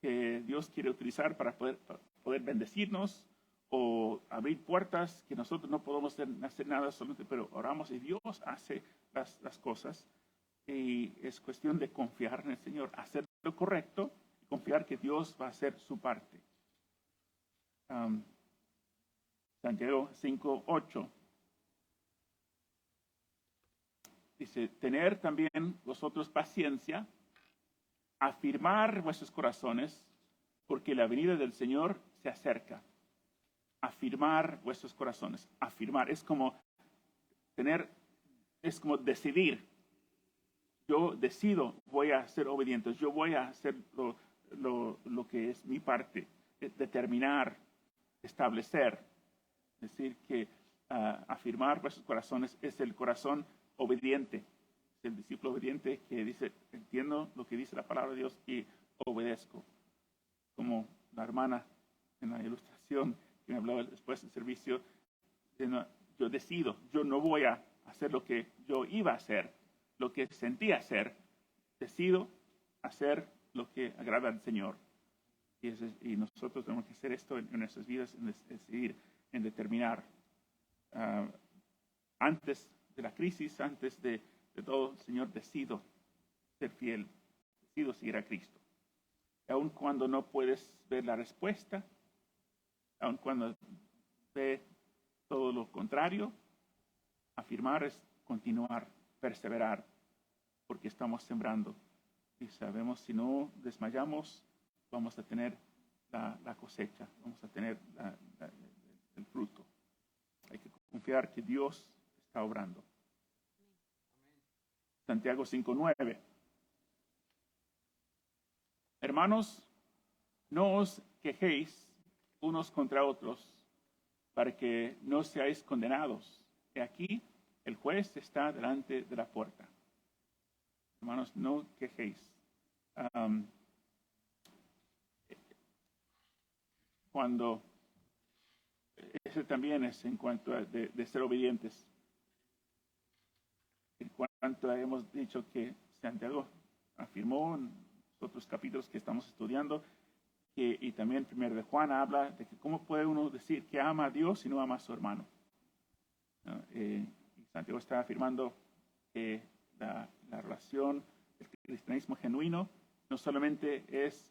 que Dios quiere utilizar para poder bendecirnos o abrir puertas que nosotros no podemos hacer nada solamente, pero oramos y Dios hace las cosas. Y es cuestión de confiar en el Señor, hacer lo correcto y confiar que Dios va a hacer su parte. Santiago 5:8 dice, tener también vosotros paciencia, afirmar vuestros corazones, porque la venida del Señor se acerca. Afirmar vuestros corazones. Afirmar es como decidir. Yo decido, voy a ser obediente. Yo voy a hacer lo que es mi parte. Determinar, establecer. Es decir, que afirmar vuestros corazones es el corazón obediente. Es el discípulo obediente que dice, entiendo lo que dice la palabra de Dios y obedezco. Como la hermana en la ilustración que me hablaba después del servicio, yo decido, yo no voy a hacer lo que yo iba a hacer, lo que sentía hacer, decido hacer lo que agrada al Señor. Y nosotros tenemos que hacer esto en nuestras vidas, en decidir, en determinar. Antes de la crisis, antes de todo, Señor, decido ser fiel, decido seguir a Cristo. Aun cuando no puedes ver la respuesta, aun cuando ve todo lo contrario, afirmar es continuar, perseverar, porque estamos sembrando. Y sabemos, si no desmayamos, vamos a tener la cosecha, vamos a tener el fruto. Hay que confiar que Dios está obrando. Santiago 5:9. Hermanos, no os quejéis unos contra otros, para que no seáis condenados. Y aquí el juez está delante de la puerta. Hermanos, no quejéis. Cuando ese también es en cuanto a de ser obedientes. En cuanto hemos dicho que Santiago afirmó en otros capítulos que estamos estudiando, y también primero de Juan habla de que cómo puede uno decir que ama a Dios si no ama a su hermano. Y Santiago está afirmando que la relación, el cristianismo genuino, no solamente es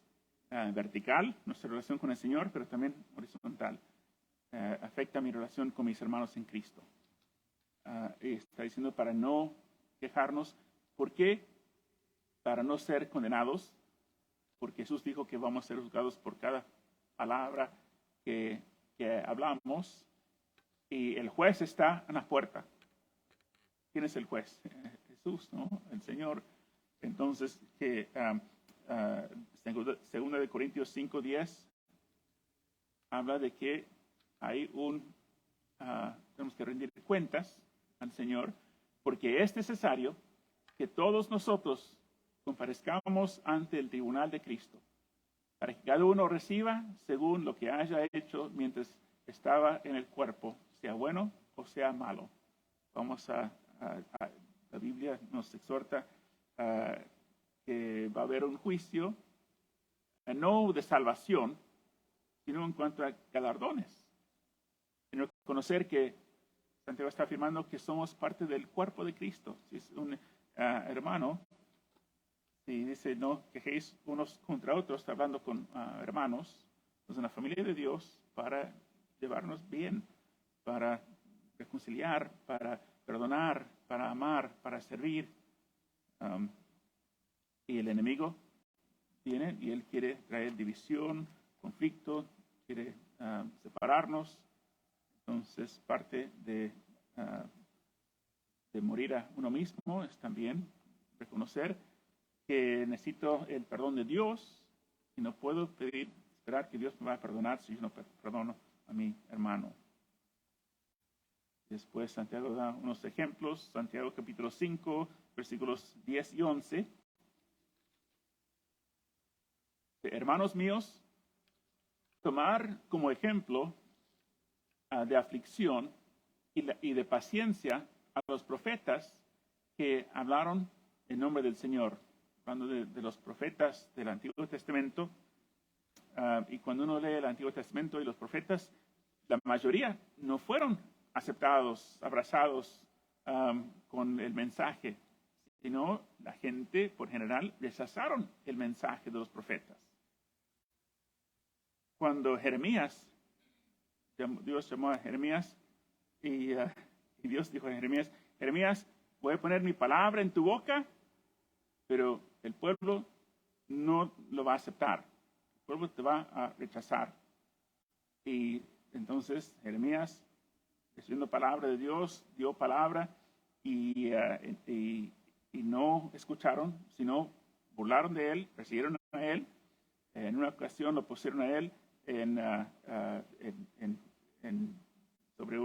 vertical, nuestra relación con el Señor, pero también horizontal. Afecta mi relación con mis hermanos en Cristo. Y está diciendo para no quejarnos. ¿Por qué? Para no ser condenados, porque Jesús dijo que vamos a ser juzgados por cada palabra que hablamos, y el juez está en la puerta. ¿Quién es el juez? Jesús, ¿no? El Señor. Entonces, segunda de Corintios 5:10 habla de que hay tenemos que rendir cuentas al Señor, porque es necesario que todos nosotros comparezcamos ante el tribunal de Cristo, para que cada uno reciba según lo que haya hecho mientras estaba en el cuerpo, sea bueno o sea malo. La Biblia nos exhorta que va a haber un juicio, no de salvación, sino en cuanto a galardones. Sino conocer que Santiago está afirmando que somos parte del cuerpo de Cristo. Si es un hermano, si dice no quejéis unos contra otros, está hablando con hermanos, pues en la familia de Dios, para llevarnos bien, para reconciliar, para perdonar, para amar, para servir. Y el enemigo viene y él quiere traer división, conflicto, quiere separarnos. Entonces, parte de morir a uno mismo es también reconocer que necesito el perdón de Dios y no puedo esperar que Dios me va a perdonar si yo no perdono a mi hermano. Después Santiago da unos ejemplos. Santiago capítulo 5, versículos 10 y 11. Hermanos míos, tomar como ejemplo de aflicción y de paciencia a los profetas que hablaron en nombre del Señor. Hablando de los profetas del Antiguo Testamento, y cuando uno lee el Antiguo Testamento y los profetas, la mayoría no fueron aceptados, abrazados con el mensaje, sino la gente, por general, rechazaron el mensaje de los profetas. Cuando Dios llamó a Jeremías y Dios dijo a Jeremías, Jeremías, voy a poner mi palabra en tu boca, pero el pueblo no lo va a aceptar. El pueblo te va a rechazar. Y entonces Jeremías, recibiendo palabra de Dios, dio palabra y no escucharon, sino burlaron de él, persiguieron a él. En una ocasión lo pusieron a él sobre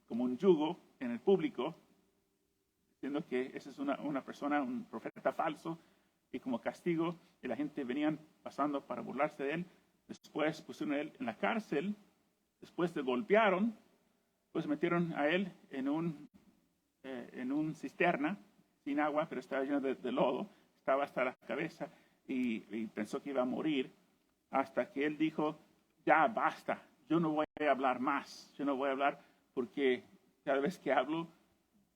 como un yugo en el público, diciendo que esa es una persona, un profeta falso, y como castigo, y la gente venían pasando para burlarse de él. Después pusieron a él en la cárcel, después le golpearon, pues metieron a él en un cisterna sin agua, pero estaba lleno de lodo, estaba hasta la cabeza y pensó que iba a morir, hasta que él dijo, ya basta, yo no voy a hablar más, yo no voy a hablar porque cada vez que hablo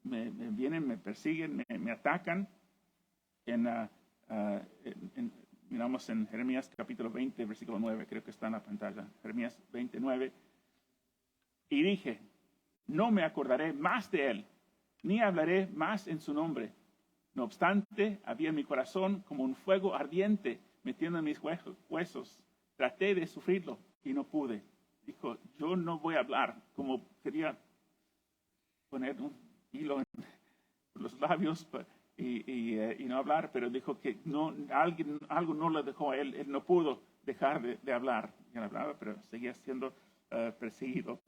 me vienen, me persiguen, me atacan. Miramos en Jeremías capítulo 20, versículo 9, creo que está en la pantalla, Jeremías 29, y dije, no me acordaré más de él, ni hablaré más en su nombre. No obstante, había en mi corazón como un fuego ardiente metiendo en mis huesos. Traté de sufrirlo y no pude. Dijo, yo no voy a hablar, como quería poner un hilo en los labios y no hablar, pero dijo que algo no lo dejó a él no pudo dejar de hablar. Ya no hablaba, pero seguía siendo perseguido.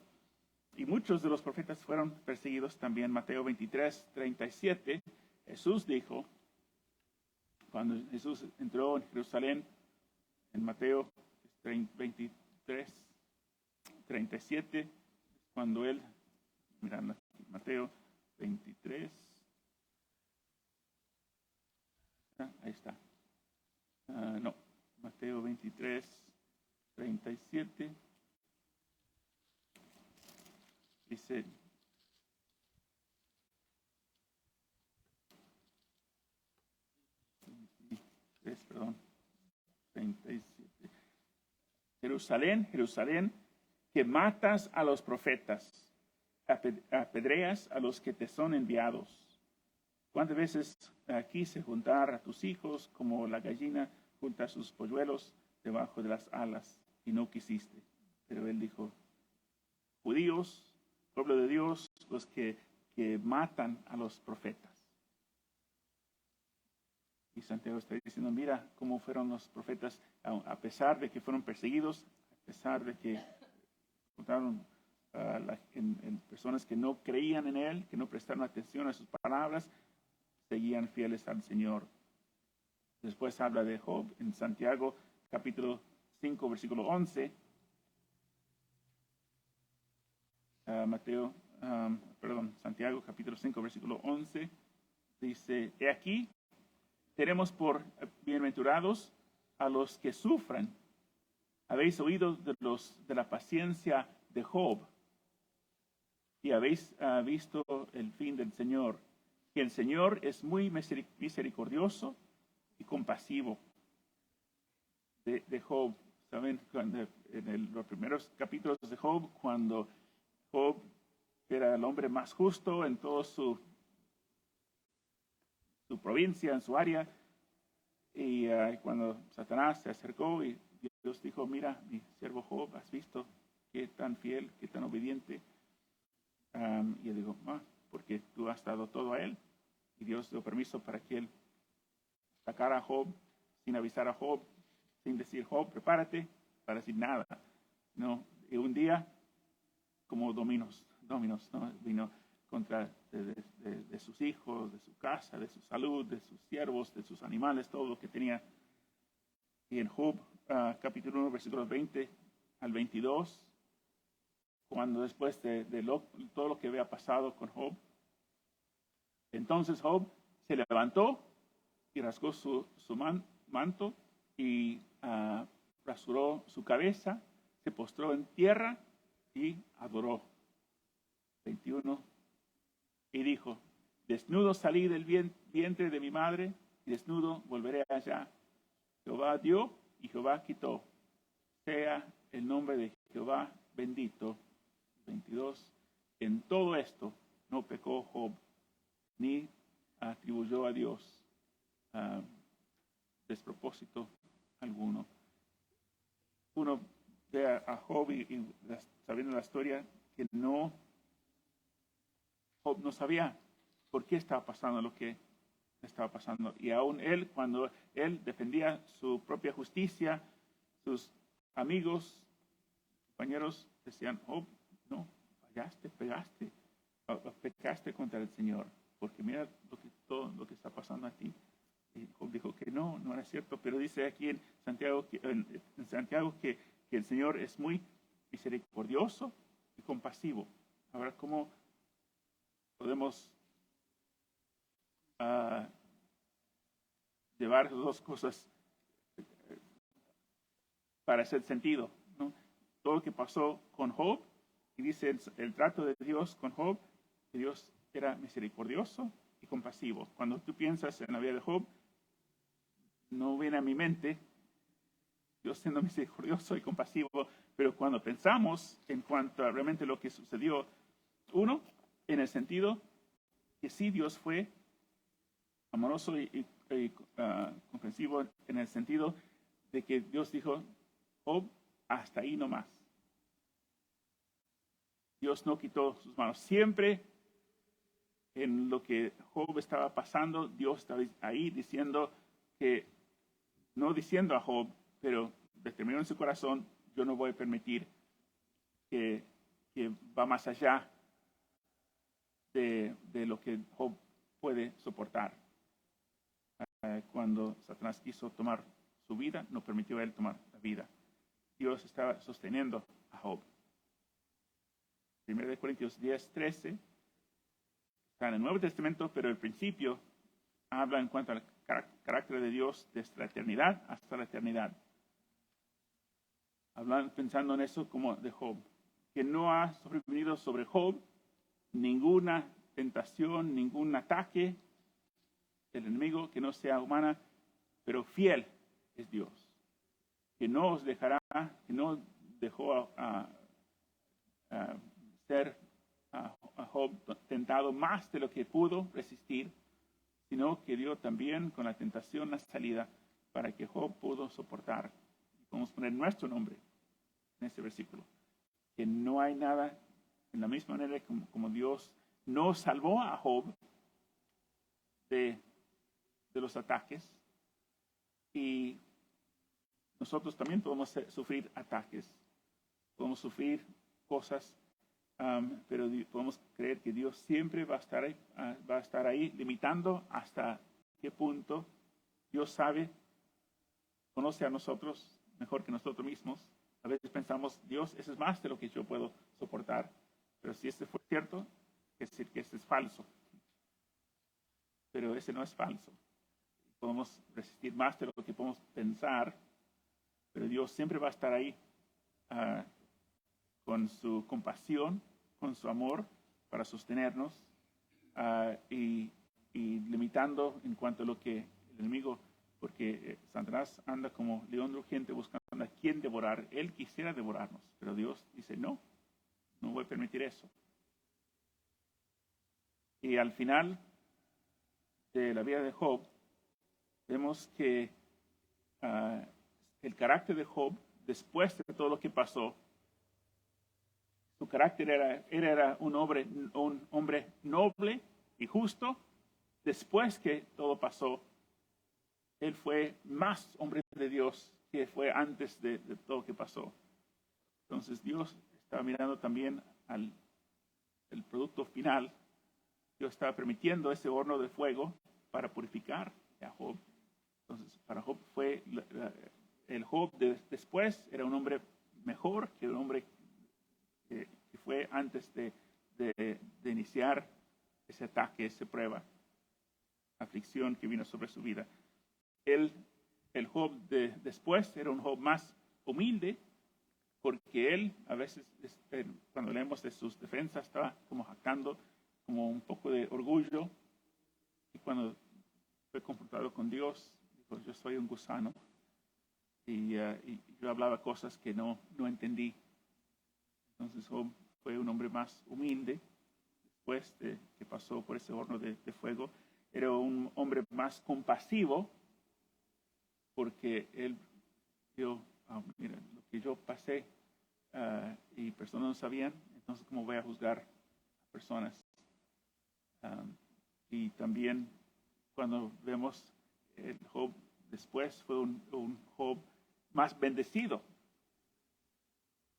Y muchos de los profetas fueron perseguidos también. Mateo 23, 37, Jesús dijo, cuando Jesús entró en Jerusalén, en Mateo 23, 37, cuando él, mirando Mateo 23, ahí está, no, Mateo 23, 37, dice, perdón, 37. Jerusalén, Jerusalén, que matas a los profetas, apedreas a los que te son enviados. ¿Cuántas veces quise juntar a tus hijos como la gallina junta sus polluelos debajo de las alas y no quisiste? Pero él dijo, judíos, pueblo de Dios, los que matan a los profetas. Y Santiago está diciendo, mira cómo fueron los profetas, a pesar de que fueron perseguidos, a pesar de que encontraron en personas que no creían en él, que no prestaron atención a sus palabras, seguían fieles al Señor. Después habla de Job en Santiago capítulo 5, versículo 11. Santiago capítulo 5, versículo 11, dice, he aquí, tenemos por bienaventurados a los que sufren. Habéis oído de la paciencia de Job y habéis visto el fin del Señor, que el Señor es muy misericordioso y compasivo. De Job, ¿saben? Los primeros capítulos de Job, cuando Job era el hombre más justo en toda su provincia, en su área, y cuando Satanás se acercó y Dios dijo, mira, mi siervo Job, has visto qué tan fiel, qué tan obediente, y él dijo, porque tú has dado todo a él, y Dios dio permiso para que él sacara a Job sin avisar a Job, sin decir, Job, prepárate, para decir nada, no, y un día como dominos, ¿no? Vino contra de sus hijos, de su casa, de su salud, de sus siervos, de sus animales, todo lo que tenía. Y en Job, capítulo 1, versículos 20 al 22, cuando después de todo lo que había pasado con Job, entonces Job se levantó y rasgó su manto y rasuró su cabeza, se postró en tierra y adoró. 21. Y dijo, desnudo salí del vientre de mi madre, y desnudo volveré allá. Jehová dio y Jehová quitó. Sea el nombre de Jehová bendito. 22. En todo esto no pecó Job, ni atribuyó a Dios despropósito alguno. Uno ve a Job y sabiendo la historia que Job no sabía por qué estaba pasando lo que estaba pasando. Y aún él, cuando él defendía su propia justicia, sus amigos, compañeros decían, Job, no, pecaste contra el Señor, porque mira todo lo que está pasando a ti. Y Job dijo que no era cierto, pero dice aquí en Santiago que el Señor es muy misericordioso y compasivo. Ahora, ¿cómo podemos llevar dos cosas para hacer sentido, ¿no? Todo lo que pasó con Job, y dice el trato de Dios con Job, que Dios era misericordioso y compasivo. Cuando tú piensas en la vida de Job, no viene a mi mente Dios siendo misericordioso y compasivo, pero cuando pensamos en cuanto a realmente lo que sucedió, uno, en el sentido que sí Dios fue amoroso y comprensivo, en el sentido de que Dios dijo, Job, hasta ahí nomás. Dios no quitó sus manos. Siempre en lo que Job estaba pasando, Dios estaba ahí diciendo que, no diciendo a Job, pero determinó en su corazón, yo no voy a permitir que va más allá de lo que Job puede soportar. Cuando Satanás quiso tomar su vida, no permitió a él tomar la vida. Dios estaba sosteniendo a Job. 1 Corintios 10:13 está en el Nuevo Testamento, pero el principio habla en cuanto al carácter de Dios desde la eternidad hasta la eternidad. Hablan pensando en eso como de Job, que no ha sobrevenido sobre Job ninguna tentación, ningún ataque del enemigo que no sea humana, pero fiel es Dios, que no os dejará, que no dejó a Job tentado más de lo que pudo resistir, sino que dio también con la tentación la salida para que Job pudo soportar. Podemos poner nuestro nombre en ese versículo, que no hay nada, en la misma manera como Dios no salvó a Job de los ataques, y nosotros también podemos sufrir ataques, podemos sufrir cosas, pero podemos creer que Dios siempre va a estar ahí limitando hasta qué punto. Dios sabe, conoce a nosotros mejor que nosotros mismos. A veces pensamos, Dios, eso es más de lo que yo puedo soportar, pero si este fue cierto, es decir que este es falso, pero ese no es falso. Podemos resistir más de lo que podemos pensar, pero Dios siempre va a estar ahí con su compasión, con su amor para sostenernos y limitando en cuanto a lo que el enemigo, porque Satanás anda como león rugiente buscando a quien devorar. Él quisiera devorarnos, pero Dios dice no voy a permitir eso. Y al final de la vida de Job, vemos que el carácter de Job, después de todo lo que pasó, su carácter era un hombre noble y justo. Después que todo pasó, él fue más hombre de Dios que fue antes de todo lo que pasó. Entonces Dios estaba mirando también al producto final. Dios estaba permitiendo ese horno de fuego para purificar a Job. Entonces, para Job fue el Job después era un hombre mejor que un hombre que fue antes de iniciar ese ataque, esa prueba, aflicción que vino sobre su vida. El Job después era un Job más humilde, porque él a veces, cuando leemos de sus defensas, estaba como jactando, como un poco de orgullo. Y cuando fue confrontado con Dios, dijo, yo soy un gusano. Y yo hablaba cosas que no entendí. Entonces Job fue un hombre más humilde después de que pasó por ese horno de fuego. Era un hombre más compasivo porque él vio, mira, lo que yo pasé y personas no sabían, entonces ¿cómo voy a juzgar a personas? Y también cuando vemos el Job después fue un Job más bendecido.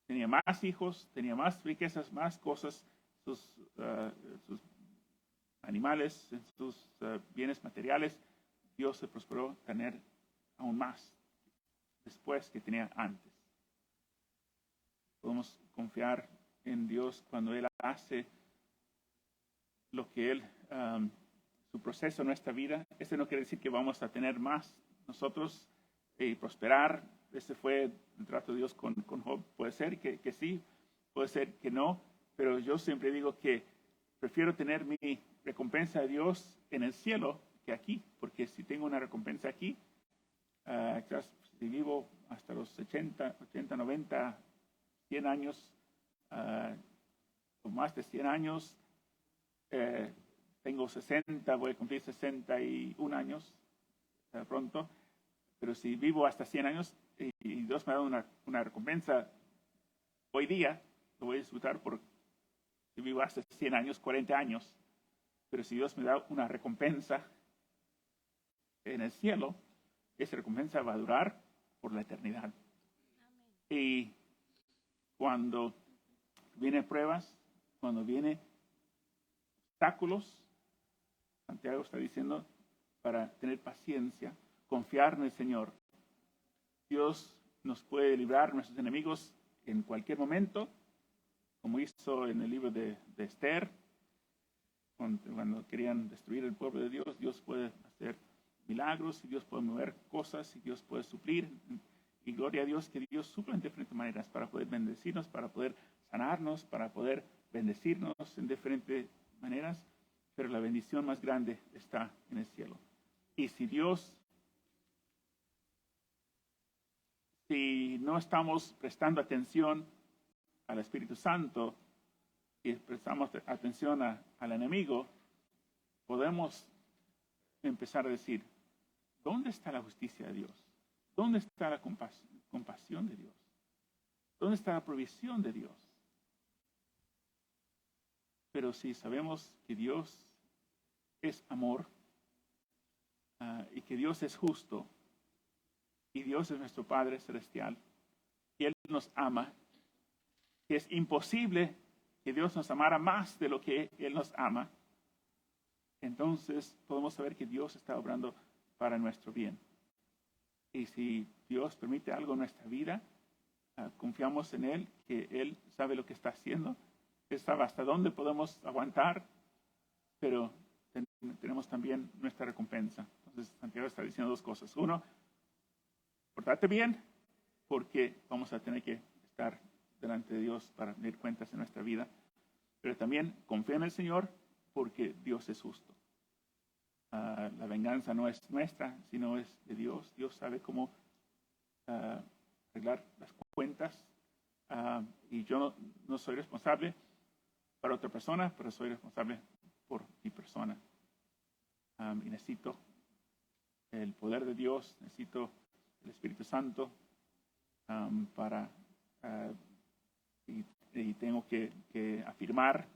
Tenía más hijos, tenía más riquezas, más cosas, sus animales, sus bienes materiales. Dios se prosperó tener aún más después que tenía antes. Podemos confiar en Dios cuando Él hace lo que Él, su proceso en nuestra vida. Ese no quiere decir que vamos a tener más nosotros y prosperar. Ese fue el trato de Dios con Job. Puede ser que sí, puede ser que no, pero yo siempre digo que prefiero tener mi recompensa de Dios en el cielo que aquí, porque si tengo una recompensa aquí, quizás si vivo hasta los 80, 90, 100 años, o más de 100 años, tengo 60, voy a cumplir 61 años pronto, pero si vivo hasta 100 años y Dios me ha dado una recompensa hoy día, lo voy a disfrutar por si vivo hasta 100 años, 40 años, pero si Dios me da una recompensa en el cielo, esa recompensa va a durar por la eternidad. Y cuando vienen pruebas, cuando vienen obstáculos, Santiago está diciendo para tener paciencia, confiar en el Señor. Dios nos puede librar de nuestros enemigos en cualquier momento, como hizo en el libro de Esther, cuando querían destruir el pueblo de Dios. Dios puede hacer milagros, y Dios puede mover cosas, y Dios puede suplir. Y gloria a Dios que Dios suple en diferentes maneras para poder bendecirnos, para poder sanarnos, para poder bendecirnos en diferentes maneras. Pero la bendición más grande está en el cielo. Y si no estamos prestando atención al Espíritu Santo y prestamos atención al enemigo, podemos empezar a decir, ¿dónde está la justicia de Dios? ¿Dónde está la compasión de Dios? ¿Dónde está la provisión de Dios? Pero si sabemos que Dios es amor y que Dios es justo y Dios es nuestro Padre Celestial y Él nos ama, que es imposible que Dios nos amara más de lo que Él nos ama, entonces podemos saber que Dios está obrando para nuestro bien. Y si Dios permite algo en nuestra vida, confiamos en Él, que Él sabe lo que está haciendo. Él sabe hasta dónde podemos aguantar, pero tenemos también nuestra recompensa. Entonces Santiago está diciendo dos cosas. Uno, portate bien, porque vamos a tener que estar delante de Dios para rendir cuentas en nuestra vida. Pero también confía en el Señor, porque Dios es justo. La venganza no es nuestra, sino es de Dios. Dios sabe cómo arreglar las cuentas. Y yo no soy responsable para otra persona, pero soy responsable por mi persona. Y necesito el poder de Dios, necesito el Espíritu Santo y tengo que afirmar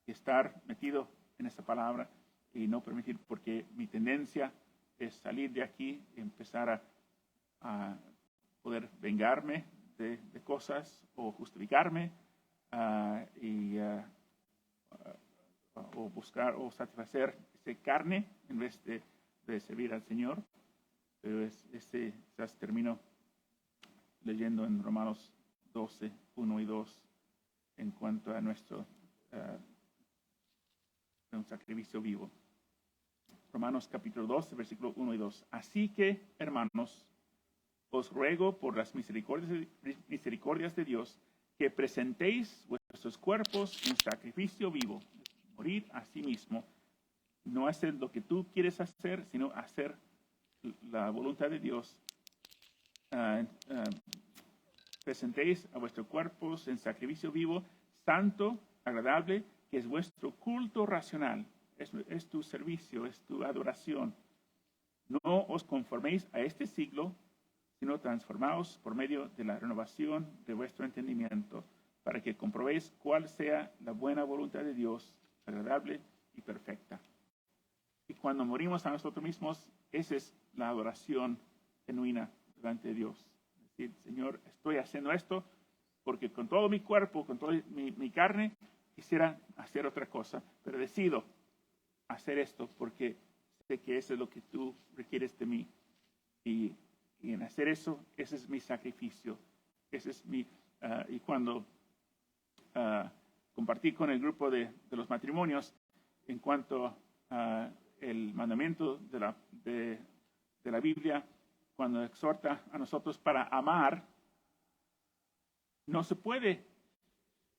y estar metido en esa palabra y no permitir, porque mi tendencia es salir de aquí y empezar a poder vengarme de cosas o justificarme o buscar o satisfacer esa carne en vez de servir al Señor. Pero quizás termino leyendo en Romanos 12, 1 y 2 en cuanto a nuestro un sacrificio vivo. Romanos capítulo 12, versículo 1 y 2. Así que, hermanos, os ruego por las misericordias de Dios que presentéis vuestros cuerpos en sacrificio vivo, morir a sí mismo, no hacer lo que tú quieres hacer, sino hacer la voluntad de Dios. Presentéis a vuestros cuerpos en sacrificio vivo, santo, agradable, que es vuestro culto racional, es tu servicio, es tu adoración. No os conforméis a este siglo, sino transformaos por medio de la renovación de vuestro entendimiento, para que comprobéis cuál sea la buena voluntad de Dios, agradable y perfecta. Y cuando morimos a nosotros mismos, esa es la adoración genuina delante de Dios. Es decir, Señor, estoy haciendo esto porque con todo mi cuerpo, con toda mi carne, quisiera hacer otra cosa, pero decido hacer esto porque sé que eso es lo que tú requieres de mí. Y en hacer eso, ese es mi sacrificio. Ese es mi, y cuando compartí con el grupo de los matrimonios en cuanto a el mandamiento de la Biblia, cuando exhorta a nosotros para amar, no se puede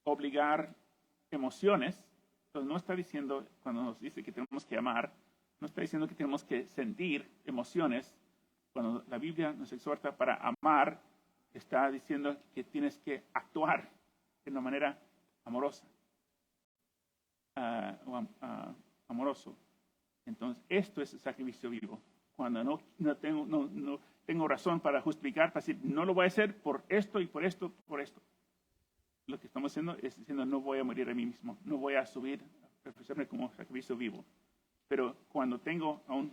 obligar emociones. Entonces no está diciendo, cuando nos dice que tenemos que amar, no está diciendo que tenemos que sentir emociones. Cuando la Biblia nos exhorta para amar, está diciendo que tienes que actuar de una manera amorosa. Amoroso. Entonces, esto es el sacrificio vivo. Cuando no tengo razón para justificar, para decir, no lo voy a hacer por esto y por esto, por esto. Lo que estamos haciendo es diciendo, no voy a morir a mí mismo, no voy a subir, a ofrecerme como sacrificio vivo. Pero cuando tengo aún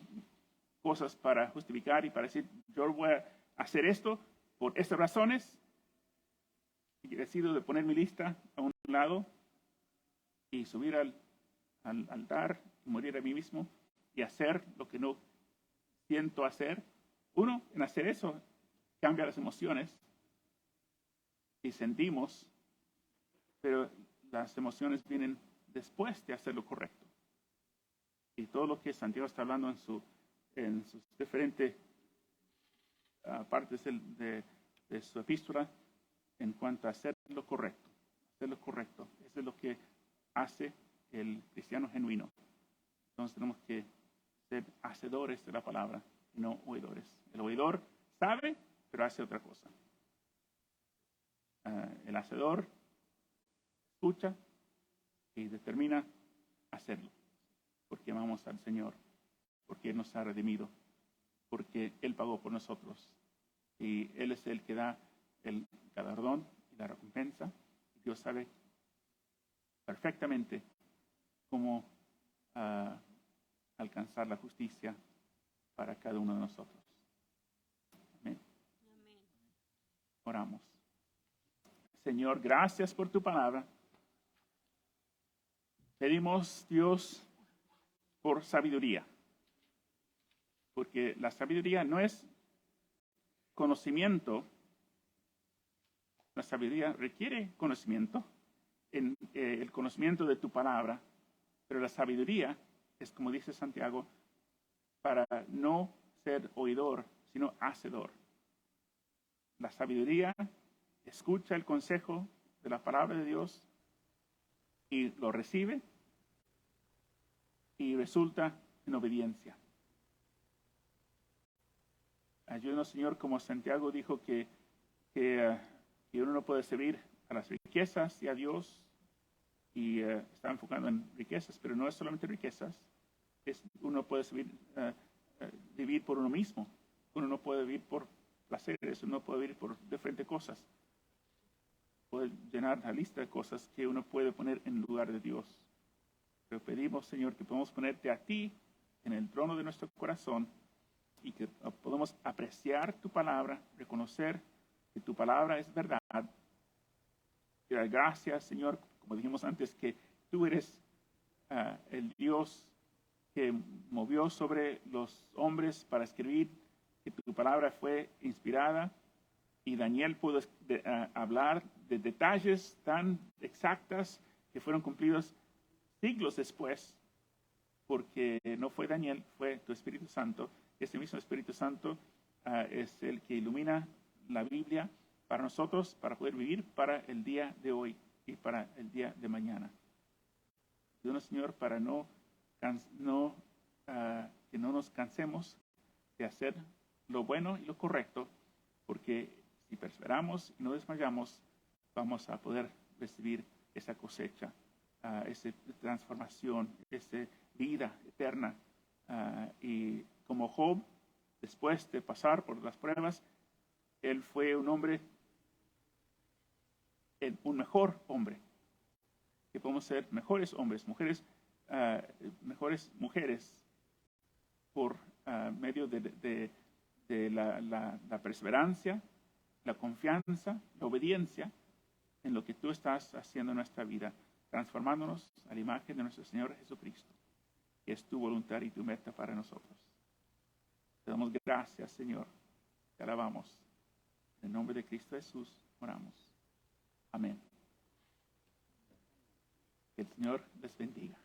cosas para justificar y para decir, yo voy a hacer esto por estas razones, y decido de poner mi lista a un lado y subir al altar y morir a mí mismo y hacer lo que no siento hacer. Uno, en hacer eso, cambia las emociones y sentimos, pero las emociones vienen después de hacer lo correcto. Y todo lo que Santiago está hablando en sus diferentes partes de su epístola en cuanto a hacer lo correcto. Hacer lo correcto. Eso es lo que hace el cristiano genuino. Entonces tenemos que ser hacedores de la palabra, no oidores. El oidor sabe, pero hace otra cosa. El hacedor escucha y determina hacerlo. Porque amamos al Señor, porque Él nos ha redimido, porque Él pagó por nosotros. Y Él es el que da el galardón y la recompensa. Dios sabe perfectamente cómo alcanzar la justicia para cada uno de nosotros. Amén. Amén. Oramos. Señor, gracias por tu palabra. Pedimos, Dios, por sabiduría. Porque la sabiduría no es conocimiento. La sabiduría requiere conocimiento, el conocimiento de tu palabra, pero la sabiduría es, como dice Santiago, para no ser oidor, sino hacedor. La sabiduría escucha el consejo de la palabra de Dios y lo recibe y resulta en obediencia. Ayúdanos, Señor, como Santiago dijo que uno no puede servir a las riquezas y a Dios, y está enfocando en riquezas, pero no es solamente riquezas, uno puede vivir por uno mismo, uno no puede vivir por placeres, uno puede vivir por diferentes cosas, puede llenar la lista de cosas que uno puede poner en lugar de Dios. Pero pedimos, Señor, que podamos ponerte a ti en el trono de nuestro corazón y que podamos apreciar tu palabra, reconocer que tu palabra es verdad. Y dar gracias, Señor, como dijimos antes, que tú eres el Dios que movió sobre los hombres para escribir, que tu palabra fue inspirada y Daniel pudo hablar de detalles tan exactas que fueron cumplidos siglos después, porque no fue Daniel, fue tu Espíritu Santo. Ese mismo Espíritu Santo es el que ilumina la Biblia para nosotros, para poder vivir para el día de hoy y para el día de mañana. Ayúdanos, Señor, para que no nos cansemos de hacer lo bueno y lo correcto, porque si perseveramos y no desmayamos, vamos a poder recibir esa cosecha, esa transformación, esa vida eterna. Y como Job, después de pasar por las pruebas, él fue un hombre, un mejor hombre, que podemos ser mejores hombres, mejores mujeres, por medio de la perseverancia, la confianza, la obediencia en lo que tú estás haciendo en nuestra vida, transformándonos a la imagen de nuestro Señor Jesucristo, que es tu voluntad y tu meta para nosotros. Te damos gracias, Señor. Te alabamos. En el nombre de Cristo Jesús oramos. Amén. Que el Señor les bendiga.